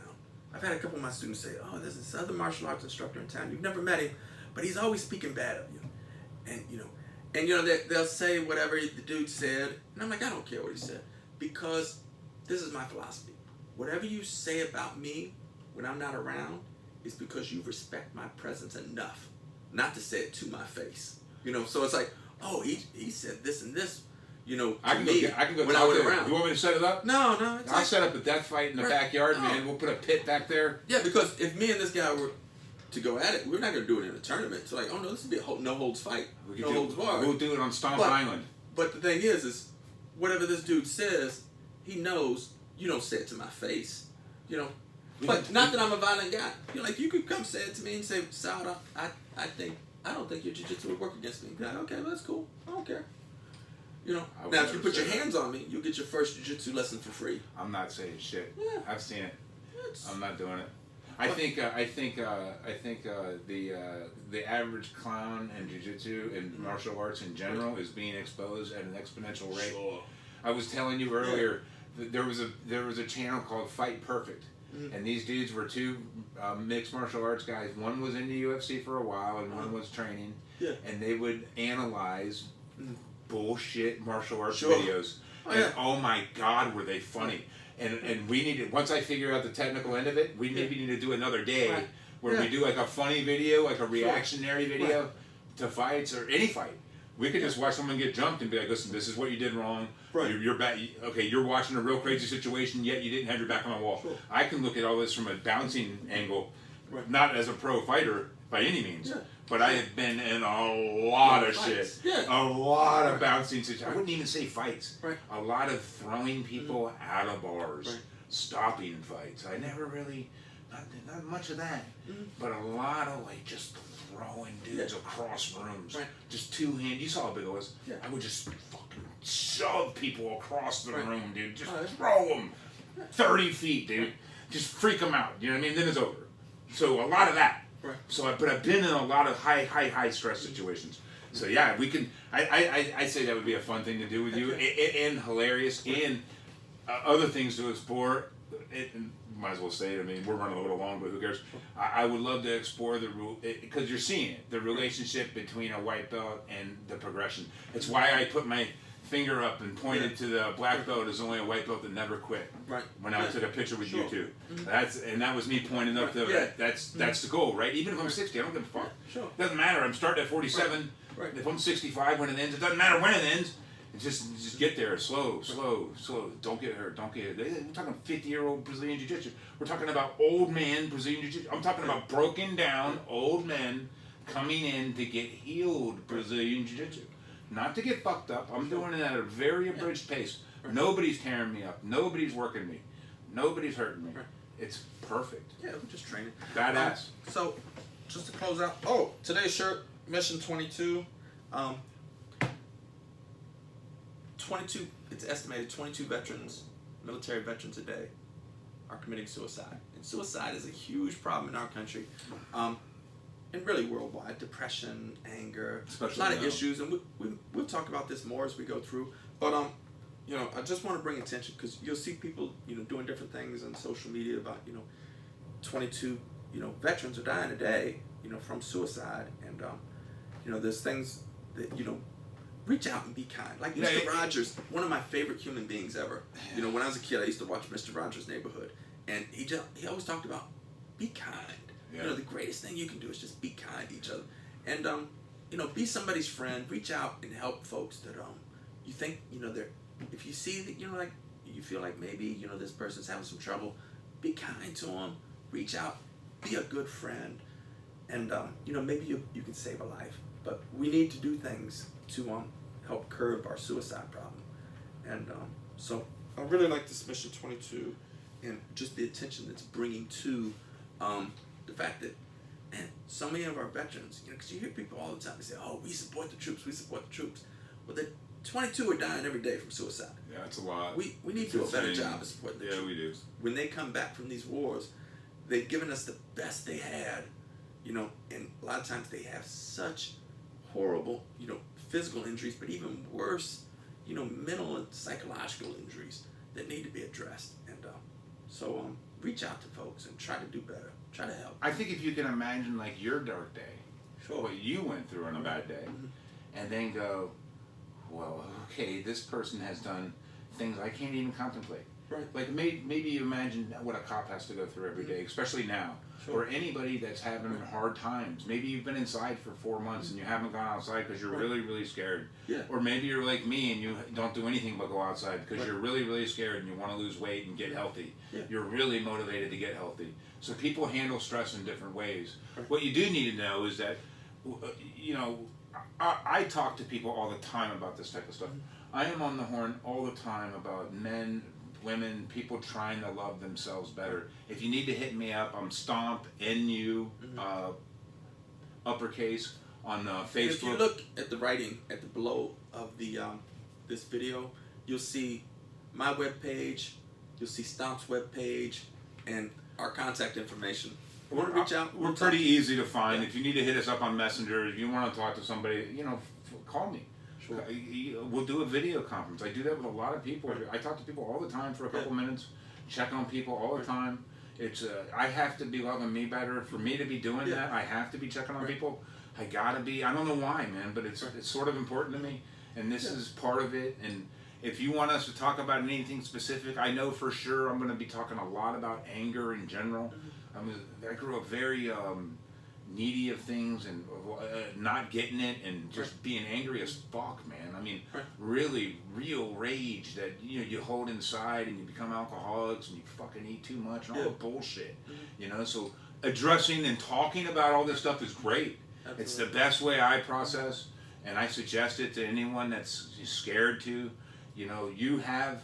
I've had a couple of my students say, "Oh, there's this other martial arts instructor in town. You've never met him, but he's always speaking bad of you." And you know, they'll say whatever the dude said, and I'm like, I don't care what he said, because this is my philosophy. Whatever you say about me when I'm not around is because you respect my presence enough not to say it to my face. You know, so it's like, oh, he said this and this. You know, I can go when talk I was to him. around. You want me to set it up? No. I'll set up a death fight in the backyard, man. We'll put a pit back there. Yeah, because if me and this guy were to go at it, we're not going to do it in a tournament. It's like, oh no, this would be a no holds fight. No holds barred. We'll do it on Stomp Island. But the thing is whatever this dude says, he knows you don't say it to my face. You know, but not that I'm a violent guy. You know, like you could come say it to me and say, Saad, I don't think your jiu-jitsu would work against me. Like, okay, well, that's cool. I don't care. You know, now if you put your hands on me, you'll get your first jiu-jitsu lesson for free. I'm not saying shit. Yeah. I've seen it. I'm not doing it. I think the average clown in jiu-jitsu and martial arts in general is being exposed at an exponential rate. Sure. I was telling you earlier that there was a channel called Fight Perfect, and these dudes were two mixed martial arts guys. One was in the UFC for a while, and one was training. Yeah. And they would analyze bullshit martial arts videos. And oh my God, were they funny! And we needed, once I figure out the technical end of it, we maybe need to do another day where we do like a funny video, like a reactionary video to fights or any fight. We could just watch someone get jumped and be like, listen, this is what you did wrong. Right. You're back. Okay, you're watching a real crazy situation, yet you didn't have your back on the wall. Sure. I can look at all this from a bouncing angle, not as a pro fighter by any means, but I have been in a lot of shit. Yeah. A lot of bouncing situations. I wouldn't even say fights. Right. A lot of throwing people out of bars, stopping fights. I never really, not much of that, but a lot of like just throwing dudes across rooms. Right. Just two-hand. You saw how big it was. Yeah. I would just fucking shove people across the room, dude. Just throw them 30 feet, dude. Just freak them out. You know what I mean? Then it's over. So a lot of that. Right. So, but I've been in a lot of high stress situations. So yeah, we can. I say that would be a fun thing to do with you, and hilarious, and other things to explore. Might as well say it. I mean, we're running a little long, but who cares? I would love to explore because you're seeing it, the relationship between a white belt and the progression. It's why I put my finger up and pointed to the black belt as only a white belt that never quit. Right. When I took a picture with you two, that was me pointing up to that's the goal, right? Even if I'm 60, I don't give a fuck. Sure. Doesn't matter. I'm starting at 47. Right. If I'm 65 when it ends, it doesn't matter when it ends. Just get there, slow. Don't get hurt. We're talking 50-year-old Brazilian Jiu-Jitsu. We're talking about old man Brazilian Jiu-Jitsu. I'm talking about broken down old men coming in to get healed Brazilian Jiu-Jitsu. Not to get fucked up. I'm doing it at a very abridged pace. Nobody's tearing me up. Nobody's working me. Nobody's hurting me. It's perfect. Yeah, we're just training. Badass. So, just to close out. Today's shirt, Mission 22. 22. It's estimated 22 veterans, military veterans a day, are committing suicide. And suicide is a huge problem in our country, and really worldwide. Depression, anger, Especially a lot of now. issues, and we'll talk about this more as we go through. But I just want to bring attention because you'll see people, doing different things on social media about 22 veterans are dying a day, from suicide, and there's things that reach out and be kind. Like Mr. Rogers, one of my favorite human beings ever. When I was a kid, I used to watch Mr. Rogers' Neighborhood, and he always talked about be kind. Yeah. The greatest thing you can do is just be kind to each other, and be somebody's friend. Reach out and help folks that you think they're. If you see that like you feel like maybe this person's having some trouble, be kind to them. Reach out, be a good friend, and maybe you can save a life. But we need to do things to help curb our suicide problem, and so I really like this Mission 22, and just the attention that's bringing to the fact that, man, so many of our veterans, because you hear people all the time, they say, "Oh, we support the troops, we support the troops." Well, the 22 are dying every day from suicide. Yeah, it's a lot. We need to do a better job of supporting the troops. Yeah, we do. When they come back from these wars, they've given us the best they had, and a lot of times they have such horrible, physical injuries, but even worse, mental and psychological injuries that need to be addressed. And so reach out to folks and try to do better. Try to help. I think if you can imagine like your dark day, Sure. what you went through on a bad day, and then go, well, okay, this person has done things I can't even contemplate. Right. Like maybe you imagine what a cop has to go through every day, especially now. Sure. Or anybody that's having hard times. Maybe you've been inside for 4 months and you haven't gone outside because you're really, really scared. Yeah. Or maybe you're like me and you don't do anything but go outside because you're really, really scared and you want to lose weight and get healthy. Yeah. You're really motivated to get healthy. So people handle stress in different ways. Right. What you do need to know is that, I talk to people all the time about this type of stuff. I am on the horn all the time about men, women, people trying to love themselves better. If you need to hit me up, I'm Stomp, NU, uppercase, on Facebook. And if you look at the writing at the below of the this video, you'll see my webpage, you'll see Stomp's webpage, and our contact information. Want to reach out? We're pretty easy to find. If you need to hit us up on Messenger, if you want to talk to somebody, call me. Sure. We'll do a video conference. I do that with a lot of people. I talk to people all the time for a couple minutes, check on people all the time. It's I have to be loving me better. For me to be doing that, I have to be checking on people. I gotta be. I don't know why, man, but it's sort of important to me, and this is part of it. And if you want us to talk about anything specific, I know for sure I'm going to be talking a lot about anger in general. I grew up very needy of things and not getting it and just being angry as fuck, man. I mean, really real rage that you hold inside and you become alcoholics and you fucking eat too much and all the bullshit. So addressing and talking about all this stuff is great. Absolutely. It's the best way I process, and I suggest it to anyone that's scared to. You have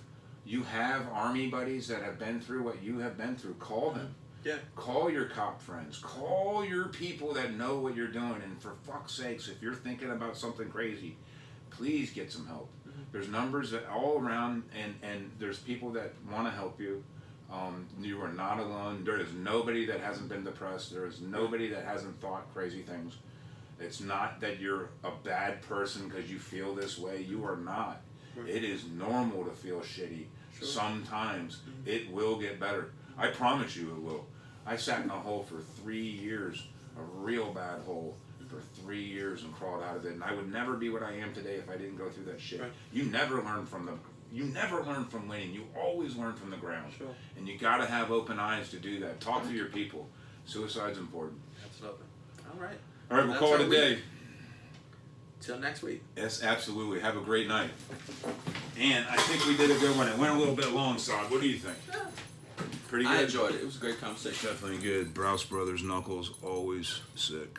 army buddies that have been through what you have been through. Call them. Yeah. Call your cop friends. Call your people that know what you're doing. And for fuck's sakes, if you're thinking about something crazy, please get some help. There's numbers that all around, and there's people that want to help you. You are not alone. There is nobody that hasn't been depressed. There is nobody that hasn't thought crazy things. It's not that you're a bad person because you feel this way. You are not. It is normal to feel shitty. Sure. Sometimes it will get better. I promise you it will. I sat in a hole for 3 years, a real bad hole for 3 years, and crawled out of it. And I would never be what I am today if I didn't go through that shit. Right. You never learn from winning. You always learn from the ground. Sure. And you got to have open eyes to do that. Talk to your people. Suicide's important. Absolutely. All right. All right, we'll call it a day. Till next week. Yes, absolutely. Have a great night. And I think we did a good one. It went a little bit long, Sod. What do you think? Yeah. Pretty good? I enjoyed it. It was a great conversation. Definitely good. Browse Brothers, Knuckles, always sick.